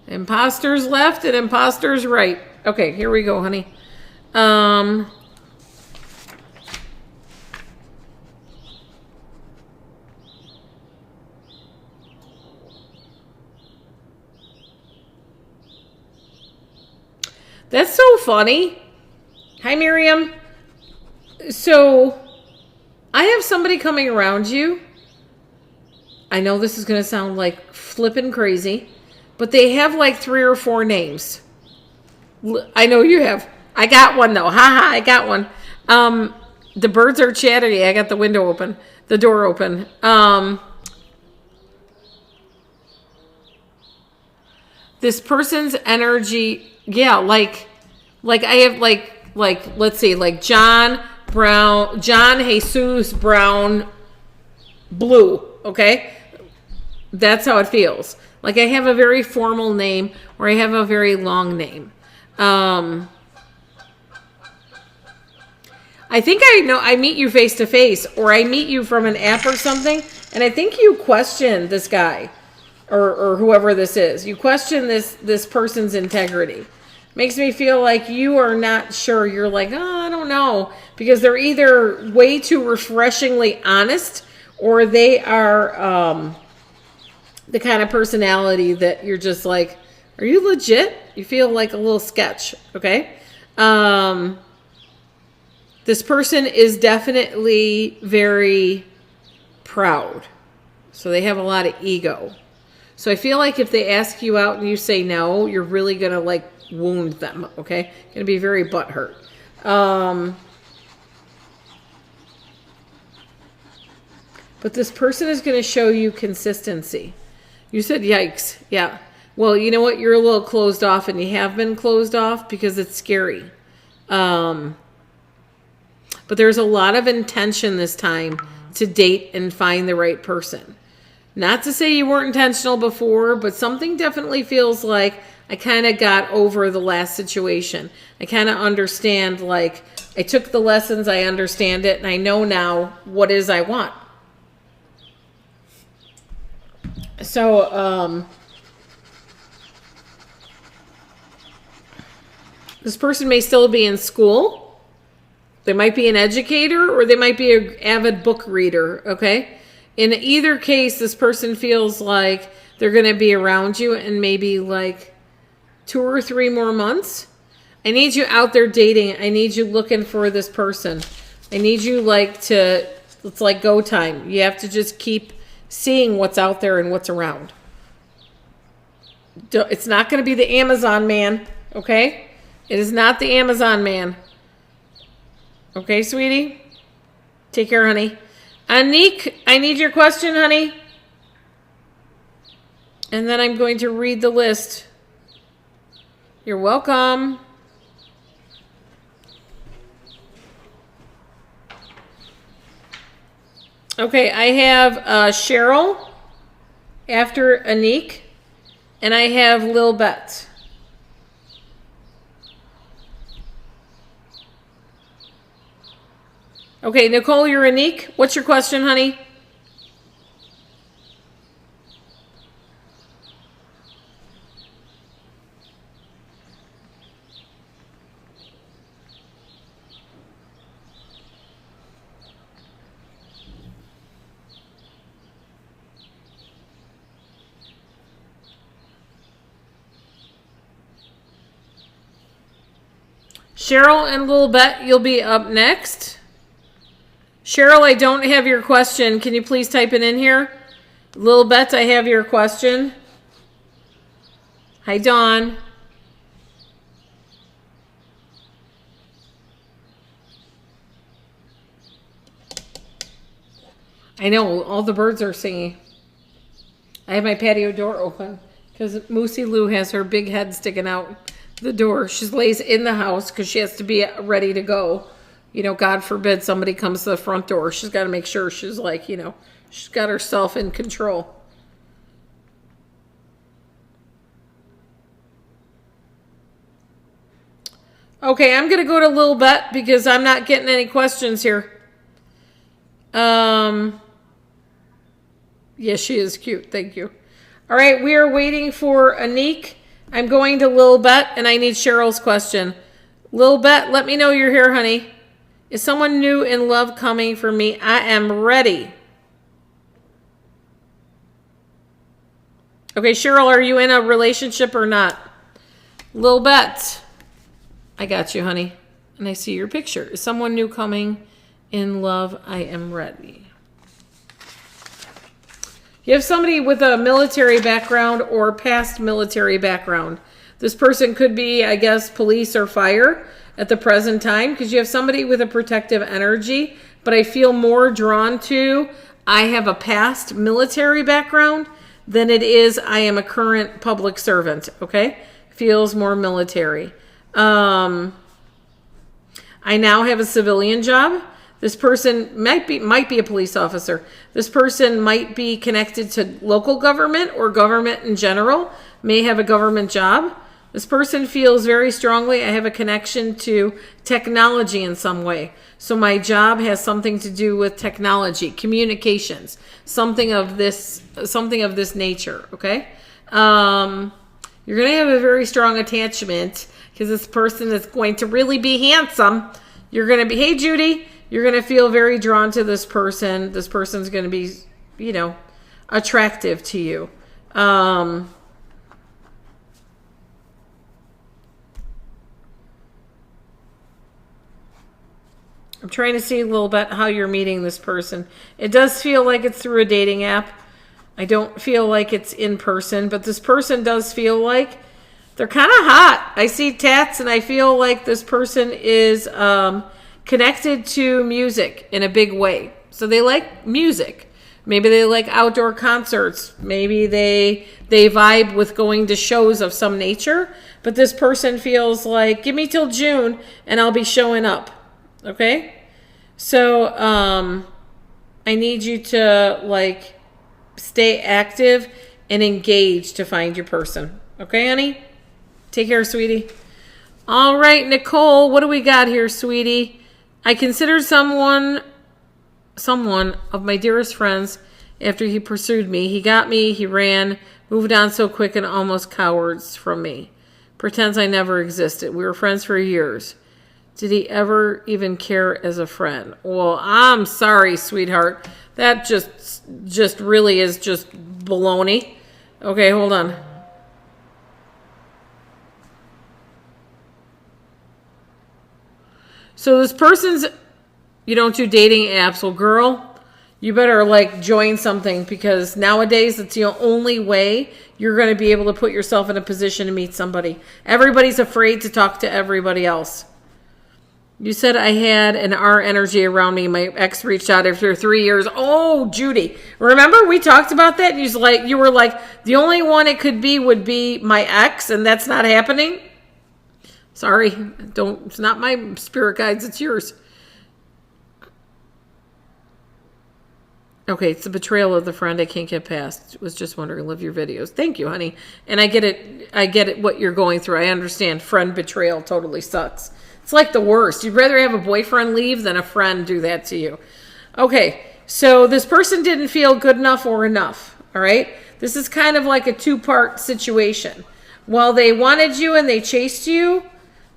Imposters left and imposters right. Okay, here we go, honey. That's so funny. Hi, Miriam. So, I have somebody coming around you. I know this is going to sound like flippin' crazy, but they have like 3 or 4 names. I know you have. I got one though. Haha, I got one. The birds are chattery. I got the window open, the door open. This person's energy, yeah, like I have like let's see, like John Jesus Brown Blue, okay? That's how it feels. Like I have a very formal name or I have a very long name. I think I know I meet you face to face or I meet you from an app or something, and I think you question this guy or whoever this is. You question this person's integrity. Makes me feel like you are not sure. You're like, oh, I don't know. Because they're either way too refreshingly honest or they are the kind of personality that you're just like, are you legit? You feel like a little sketch, okay? This person is definitely very proud. So they have a lot of ego. So I feel like if they ask you out and you say no, you're really going to like wound them, okay? Going to be very butthurt. But this person is going to show you consistency. You said yikes. Yeah. Well, you know what? You're a little closed off and you have been closed off because it's scary. But there's a lot of intention this time to date and find the right person. Not to say you weren't intentional before, but something definitely feels like I kind of got over the last situation. I kind of understand, like, I took the lessons, I understand it, and I know now what is I want. So, this person may still be in school. They might be an educator or they might be an avid book reader, okay? In either case, this person feels like they're going to be around you in maybe like 2 or 3 more months. I need you out there dating. I need you looking for this person. I need you like to, it's like go time. You have to just keep seeing what's out there and what's around. It's not going to be the Amazon man, okay? It is not the Amazon man. Okay, sweetie? Take care, honey. Anik, I need your question, honey. And then I'm going to read the list. You're welcome. Okay, I have Cheryl after Anik, and I have Lil Bet. Okay, Nicole, you're Anik. What's your question, honey? Cheryl and Lil Bet, you'll be up next. Cheryl, I don't have your question. Can you please type it in here? Lil Bet, I have your question. Hi, Dawn. I know, all the birds are singing. I have my patio door open because Moosey Lou has her big head sticking out the door. She lays in the house because she has to be ready to go. You know, God forbid somebody comes to the front door. She's got to make sure she's like, you know, she's got herself in control. Okay, I'm going to go to Lil Bet because I'm not getting any questions here. Yes, she is cute. Thank you. All right, we are waiting for Anik. I'm going to Lil Bet, and I need Cheryl's question. Lil Bet, let me know you're here, honey. Is someone new in love coming for me? I am ready. Okay, Cheryl, are you in a relationship or not? Lil Bet, I got you, honey. And I see your picture. Is someone new coming in love? I am ready. You have somebody with a military background or past military background. This person could be, I guess, police or fire at the present time because you have somebody with a protective energy. But I feel more drawn to I have a past military background than it is I am a current public servant, okay? Feels more military. I now have a civilian job. This person might be a police officer. This person might be connected to local government or government in general, may have a government job. This person feels very strongly I have a connection to technology in some way. So my job has something to do with technology, communications, something of this nature, okay? You're going to have a very strong attachment because this person is going to really be handsome. You're going to be, hey, Judy, you're going to feel very drawn to this person. This person's going to be, you know, attractive to you. I'm trying to see a little bit how you're meeting this person. It does feel like it's through a dating app. I don't feel like it's in person, but this person does feel like they're kind of hot. I see tats, and I feel like this person is connected to music in a big way. So they like music. Maybe they like outdoor concerts. Maybe they vibe with going to shows of some nature. But this person feels like, give me till June, and I'll be showing up. Okay? So I need you to, like, stay active and engaged to find your person. Okay, honey? Take care, sweetie. All right, Nicole, what do we got here, sweetie? I considered someone of my dearest friends after he pursued me. He got me, he ran, moved on so quick and almost cowards from me. Pretends I never existed. We were friends for years. Did he ever even care as a friend? Well, I'm sorry, sweetheart. That just really is just baloney. Okay, hold on. So this person's, you don't do dating apps. Well, girl, you better like join something because nowadays it's the only way you're going to be able to put yourself in a position to meet somebody. Everybody's afraid to talk to everybody else. You said I had an R energy around me. My ex reached out after 3 years. Oh, Judy. Remember we talked about that? And you were like, the only one it could be would be my ex, and that's not happening? Sorry. It's not my spirit guides, it's yours. Okay, it's the betrayal of the friend I can't get past. Was just wondering, love your videos. Thank you, honey. And I get it what you're going through. I understand friend betrayal totally sucks. It's like the worst. You'd rather have a boyfriend leave than a friend do that to you. Okay, so this person didn't feel good enough or enough, all right? This is kind of like a two-part situation. While they wanted you and they chased you,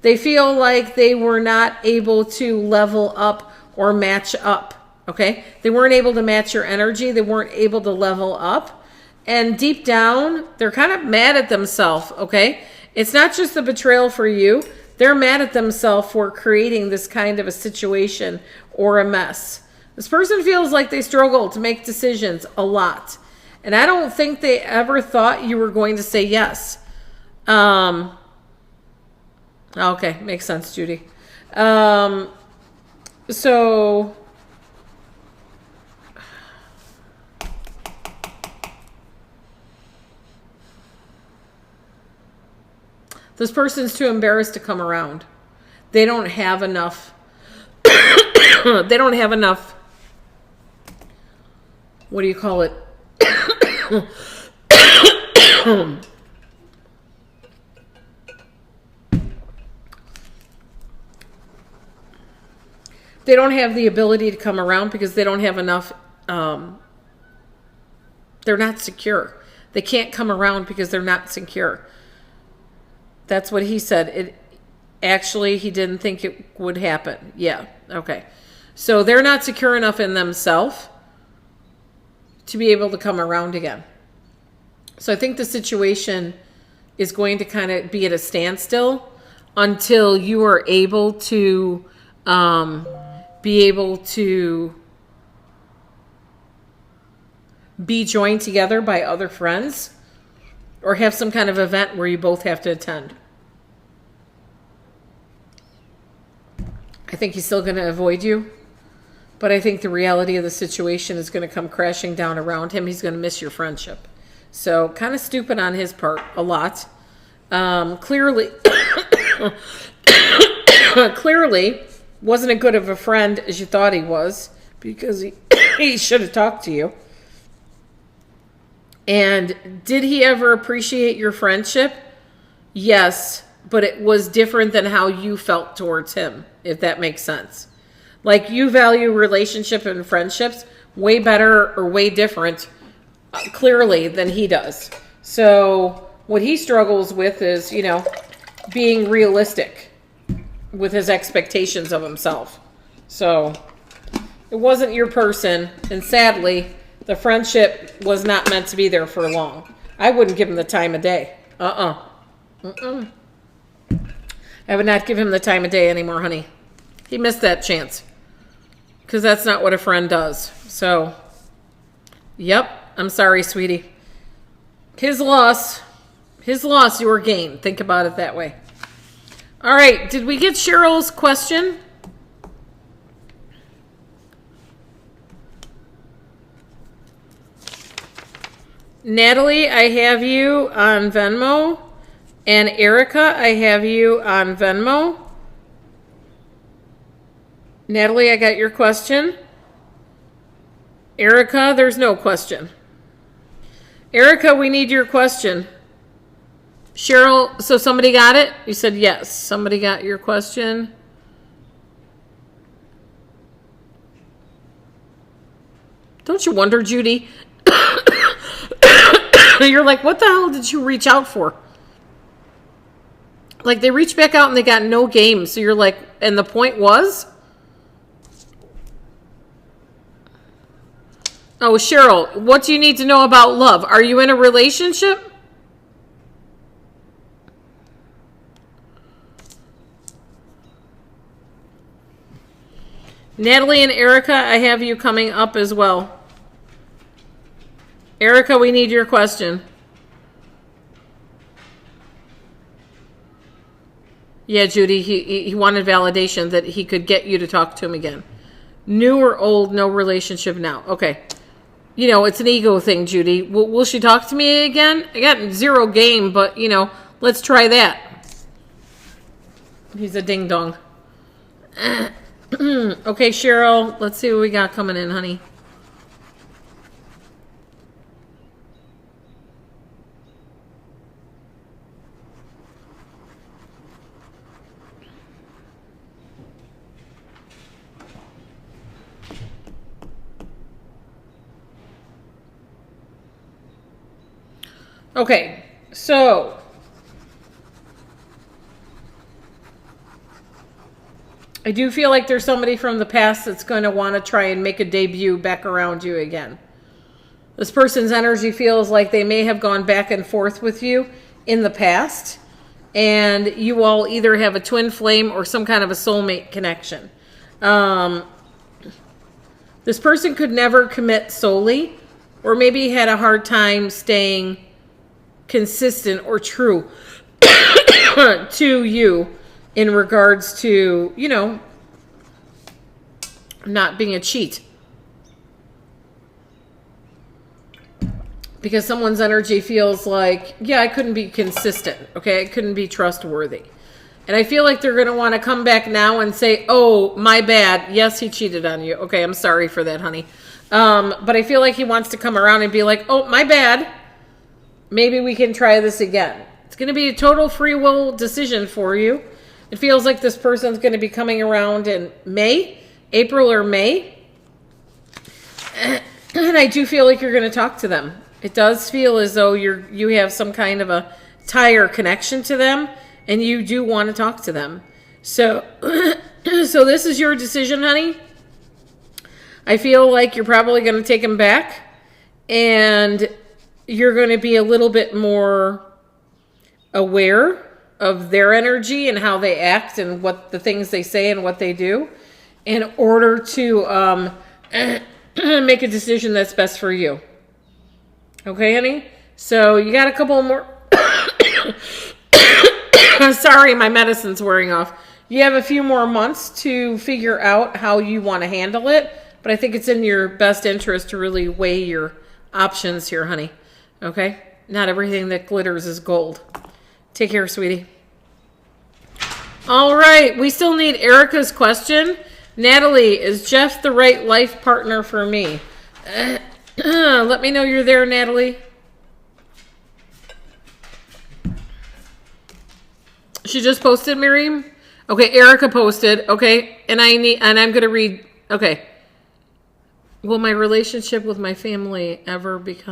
they feel like they were not able to level up or match up, okay? They weren't able to match your energy. They weren't able to level up. And deep down, they're kind of mad at themselves, okay? It's not just the betrayal for you. They're mad at themselves for creating this kind of a situation or a mess. This person feels like they struggle to make decisions a lot. And I don't think they ever thought you were going to say yes. Okay, makes sense, Judy. So this person's too embarrassed to come around. They don't have enough. They don't have enough. What do you call it? They don't have the ability to come around because they don't have enough. They're not secure. They can't come around because they're not secure. That's what he said. Actually, he didn't think it would happen. Yeah, okay. So they're not secure enough in themselves to be able to come around again. So I think the situation is going to kind of be at a standstill until you are able to be joined together by other friends or have some kind of event where you both have to attend. I think he's still going to avoid you, but I think the reality of the situation is going to come crashing down around him. He's going to miss your friendship. So kind of stupid on his part a lot. Clearly wasn't as good of a friend as you thought he was because he should have talked to you. And did he ever appreciate your friendship? Yes, but it was different than how you felt towards him, if that makes sense. Like you value relationship and friendships way better or way different, clearly, than he does. So what he struggles with is, being realistic with his expectations of himself. So it wasn't your person, and sadly, the friendship was not meant to be there for long. I wouldn't give him the time of day. I would not give him the time of day anymore, honey. He missed that chance. Because that's not what a friend does. So, yep, I'm sorry, sweetie. His loss, your gain. Think about it that way. All right, did we get Cheryl's question? Natalie, I have you on Venmo. And Erica, I have you on Venmo. Natalie, I got your question. Erica, there's no question. Erica, we need your question. Cheryl, so somebody got it? You said yes. Somebody got your question. Don't you wonder, Judy? You're like, what the hell did you reach out for? Like, they reached back out and they got no game. So you're like, and the point was? Oh, Cheryl, what do you need to know about love? Are you in a relationship? Natalie and Erica, I have you coming up as well. Erica, we need your question. Yeah, Judy, he wanted validation that he could get you to talk to him again. New or old, no relationship now. Okay. It's an ego thing, Judy. Will she talk to me again? I got 0 game, but, let's try that. He's a ding-dong. Okay, Cheryl, let's see what we got coming in, honey. Okay, so I do feel like there's somebody from the past that's going to want to try and make a debut back around you again. This person's energy feels like they may have gone back and forth with you in the past, and you all either have a twin flame or some kind of a soulmate connection. This person could never commit solely, or maybe had a hard time staying consistent or true to you in regards to, not being a cheat. Because someone's energy feels like, yeah, I couldn't be consistent. Okay, I couldn't be trustworthy. And I feel like they're going to want to come back now and say, oh, my bad. Yes, he cheated on you. Okay, I'm sorry for that, honey. But I feel like he wants to come around and be like, oh, my bad. Maybe we can try this again. It's going to be a total free will decision for you. It feels like this person's going to be coming around in April or May. And I do feel like you're going to talk to them. It does feel as though you have some kind of a tie or connection to them, and you do want to talk to them. So, so this is your decision, honey. I feel like you're probably going to take them back, and you're going to be a little bit more aware of their energy and how they act and what the things they say and what they do in order to make a decision that's best for you. Okay, honey? So you got a couple more. Sorry, my medicine's wearing off. You have a few more months to figure out how you want to handle it, but I think it's in your best interest to really weigh your options here, honey. Okay? Not everything that glitters is gold. Take care, sweetie. All right, we still need Erica's question. Natalie, is Jeff the right life partner for me? Let me know you're there, Natalie. She just posted, Miriam? Okay, Erica posted. Okay, and I'm going to read. Okay. Will my relationship with my family ever get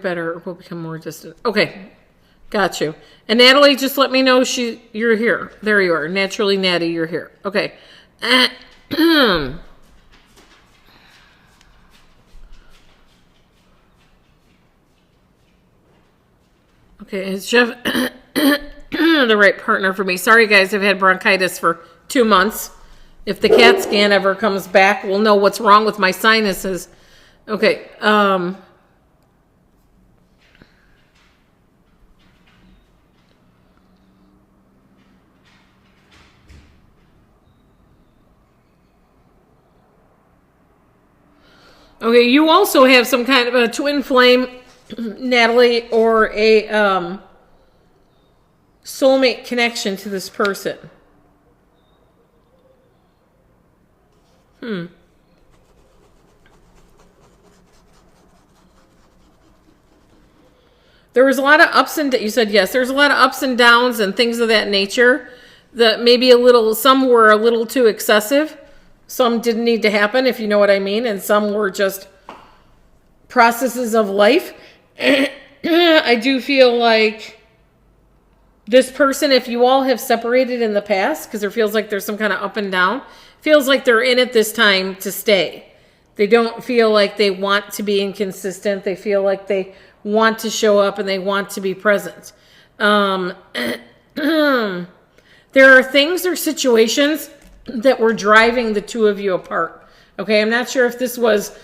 better, or will become more distant? Okay. Got you. And Natalie, just let me know you're here. There you are. Naturally, Natty, you're here. Okay. Okay, is Jeff the right partner for me? Sorry, guys, I've had bronchitis for 2 months. If the CAT scan ever comes back, we'll know what's wrong with my sinuses. Okay, okay, you also have some kind of a twin flame, Natalie, or a soulmate connection to this person. There was a lot of ups and downs. You said yes. There's a lot of ups and downs and things of that nature that maybe some were a little too excessive. Some didn't need to happen, if you know what I mean. And some were just processes of life. I do feel like this person, if you all have separated in the past, because there feels like there's some kind of up and down, feels like they're in it this time to stay. They don't feel like they want to be inconsistent. They feel like they want to show up and they want to be present. There are things or situations that were driving the two of you apart. Okay, I'm not sure if this was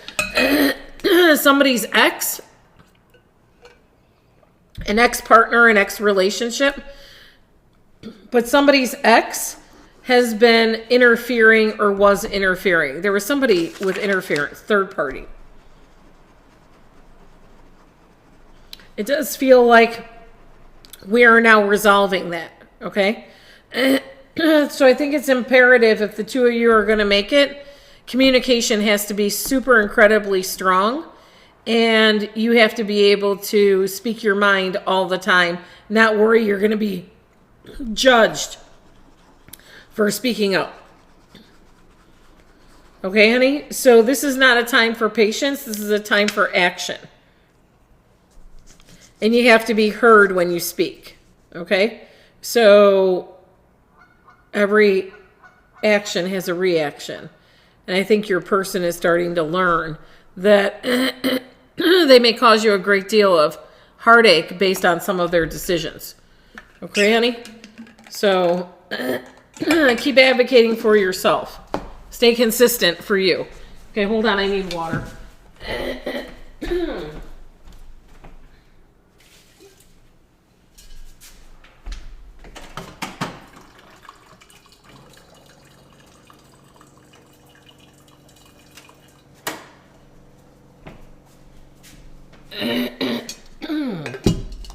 somebody's ex, an ex-partner, an ex-relationship, but somebody's ex has been interfering or was interfering. There was somebody with interference, third party. It does feel like we are now resolving that, okay? So I think it's imperative, if the two of you are going to make it, communication has to be super incredibly strong, and you have to be able to speak your mind all the time, not worry you're going to be judged for speaking up. Okay, honey? So this is not a time for patience. This is a time for action. And you have to be heard when you speak. Okay? So every action has a reaction. And I think your person is starting to learn that they may cause you a great deal of heartache based on some of their decisions. Okay, honey? So keep advocating for yourself. Stay consistent for you. Okay, hold on. I need water.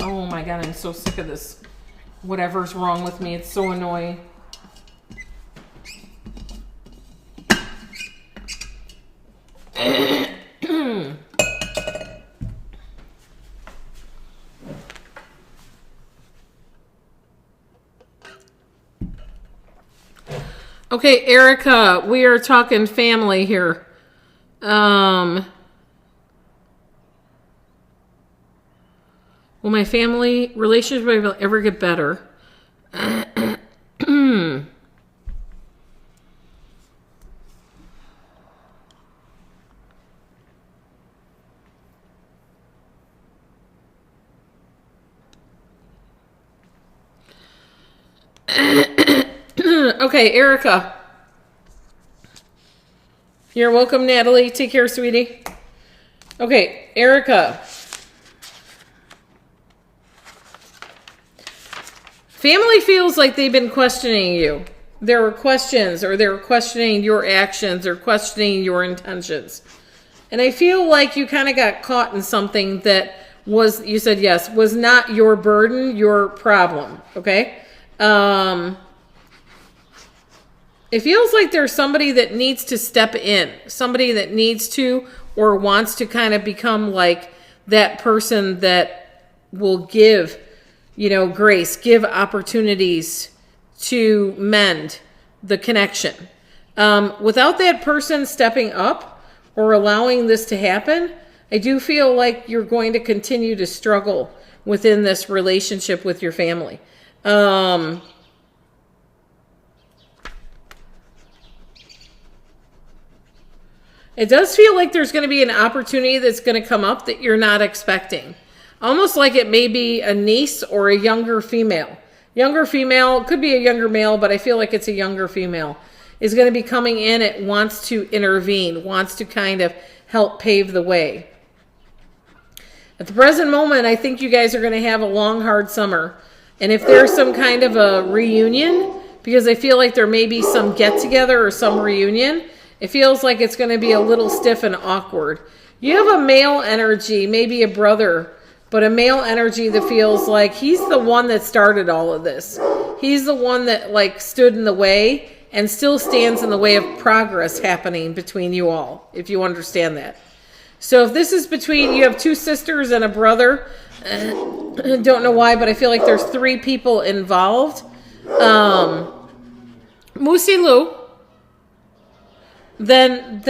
Oh my God, I'm so sick of this. Whatever's wrong with me, it's so annoying. Okay, Erica, we are talking family here. Will my family relationship ever get better? Okay, Erica. You're welcome, Natalie. Take care, sweetie. Okay, Erica. Family feels like they've been questioning you. There were questions, or they were questioning your actions, or questioning your intentions. And I feel like you kind of got caught in something that was, you said yes, was not your burden, your problem. Okay? It feels like there's somebody that needs to step in, somebody that needs to or wants to kind of become like that person that will give, grace, give opportunities to mend the connection. Without that person stepping up or allowing this to happen, I do feel like you're going to continue to struggle within this relationship with your family. It does feel like there's going to be an opportunity that's going to come up that you're not expecting. Almost like it may be a niece or a younger female. Younger female, could be a younger male, but I feel like it's a younger female, is going to be coming in. It wants to intervene, wants to kind of help pave the way. At the present moment, I think you guys are going to have a long, hard summer. And if there's some kind of a reunion, because I feel like there may be some get-together or some reunion, it feels like it's going to be a little stiff and awkward. You have a male energy, maybe a brother, but a male energy that feels like he's the one that started all of this. He's the one that stood in the way and still stands in the way of progress happening between you all, if you understand that. So if this is between, you have two sisters and a brother, I don't know why, but I feel like there's three people involved. Musi Lu. Then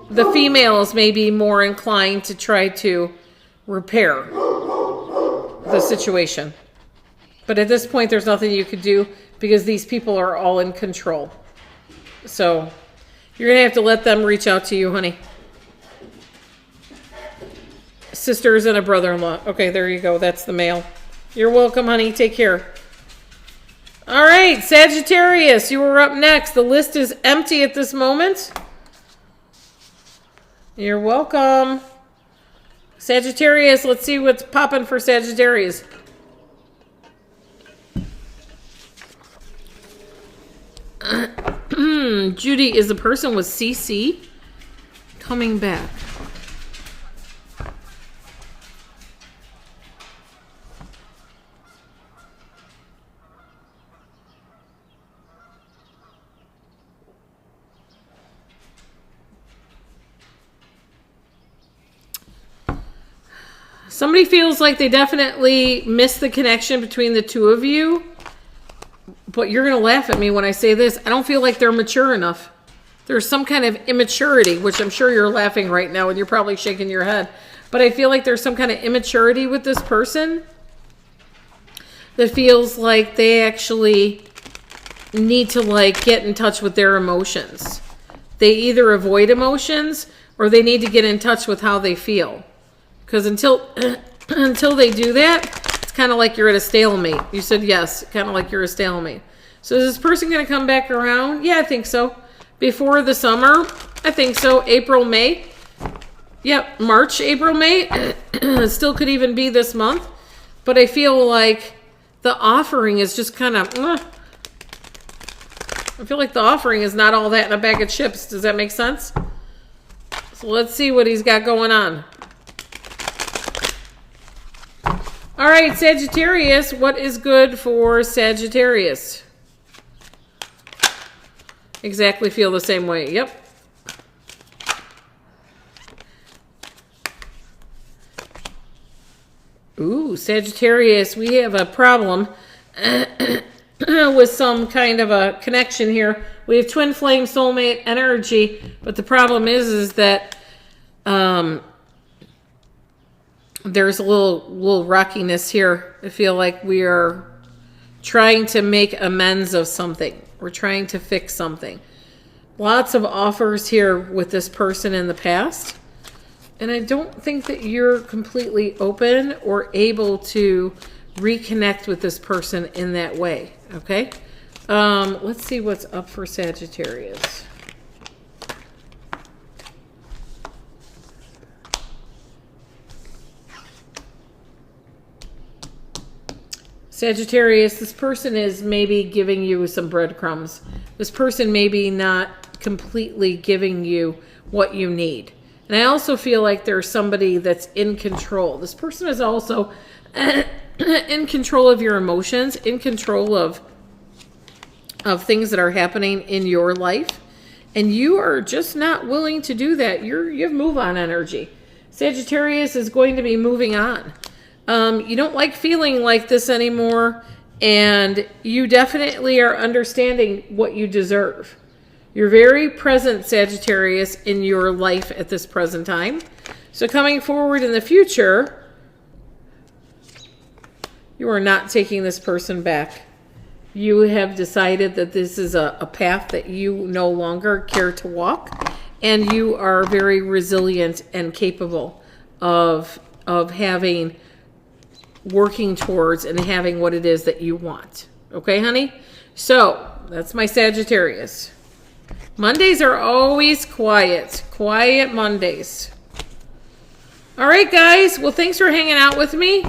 the females may be more inclined to try to repair the situation. But at this point, there's nothing you could do because these people are all in control. So you're going to have to let them reach out to you, honey. Sisters and a brother-in-law. Okay, there you go. That's the male. You're welcome, honey. Take care. All right, Sagittarius, you were up next. The list is empty at this moment. You're welcome. Sagittarius, let's see what's popping for Sagittarius. Judy, is the person with CC coming back? Somebody feels like they definitely missed the connection between the two of you. But you're going to laugh at me when I say this. I don't feel like they're mature enough. There's some kind of immaturity, which I'm sure you're laughing right now and you're probably shaking your head. But I feel like there's some kind of immaturity with this person that feels like they actually need to get in touch with their emotions. They either avoid emotions or they need to get in touch with how they feel. Because until they do that, It's kind of like you're at a stalemate. You said yes, kind of like you're a stalemate. So is this person going to come back around? Yeah, I think so. Before the summer? I think so. April, May. Yep, March, April, May. Still could even be this month. But I feel like the offering is just kind of... I feel like the offering is not all that in a bag of chips. Does that make sense? So let's see what he's got going on. All right, Sagittarius. What is good for Sagittarius? Exactly feel the same way. Yep. Ooh, Sagittarius, we have a problem with some kind of a connection here. We have twin flame soulmate energy, but the problem is that there's a little rockiness here. I feel like we are trying to make amends of something. We're trying to fix something. Lots of offers here with this person in the past. And I don't think that you're completely open or able to reconnect with this person in that way. Okay? Let's see what's up for Sagittarius. Sagittarius, this person is maybe giving you some breadcrumbs. This person may be not completely giving you what you need. And I also feel like there's somebody that's in control. This person is also in control of your emotions, in control of things that are happening in your life. And you are just not willing to do that. You have move on energy. Sagittarius is going to be moving on. You don't like feeling like this anymore, and you definitely are understanding what you deserve. You're very present, Sagittarius, in your life at this present time. So coming forward in the future, you are not taking this person back. You have decided that this is a path that you no longer care to walk, and you are very resilient and capable of working towards and having what it is that you want. Okay, honey? So, that's my Sagittarius. Mondays are always quiet. Quiet Mondays. All right, guys. Well, thanks for hanging out with me.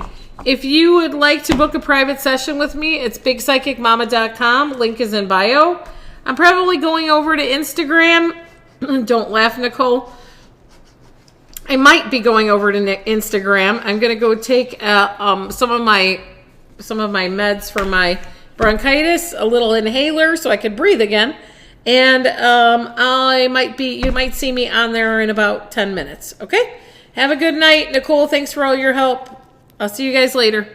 If you would like to book a private session with me, it's bigpsychicmama.com. Link is in bio. I'm probably going over to Instagram. Don't laugh, Nicole. I might be going over to Instagram. I'm going to go take some of my meds for my bronchitis, a little inhaler so I can breathe again. And you might see me on there in about 10 minutes. Okay? Have a good night. Nicole, thanks for all your help. I'll see you guys later.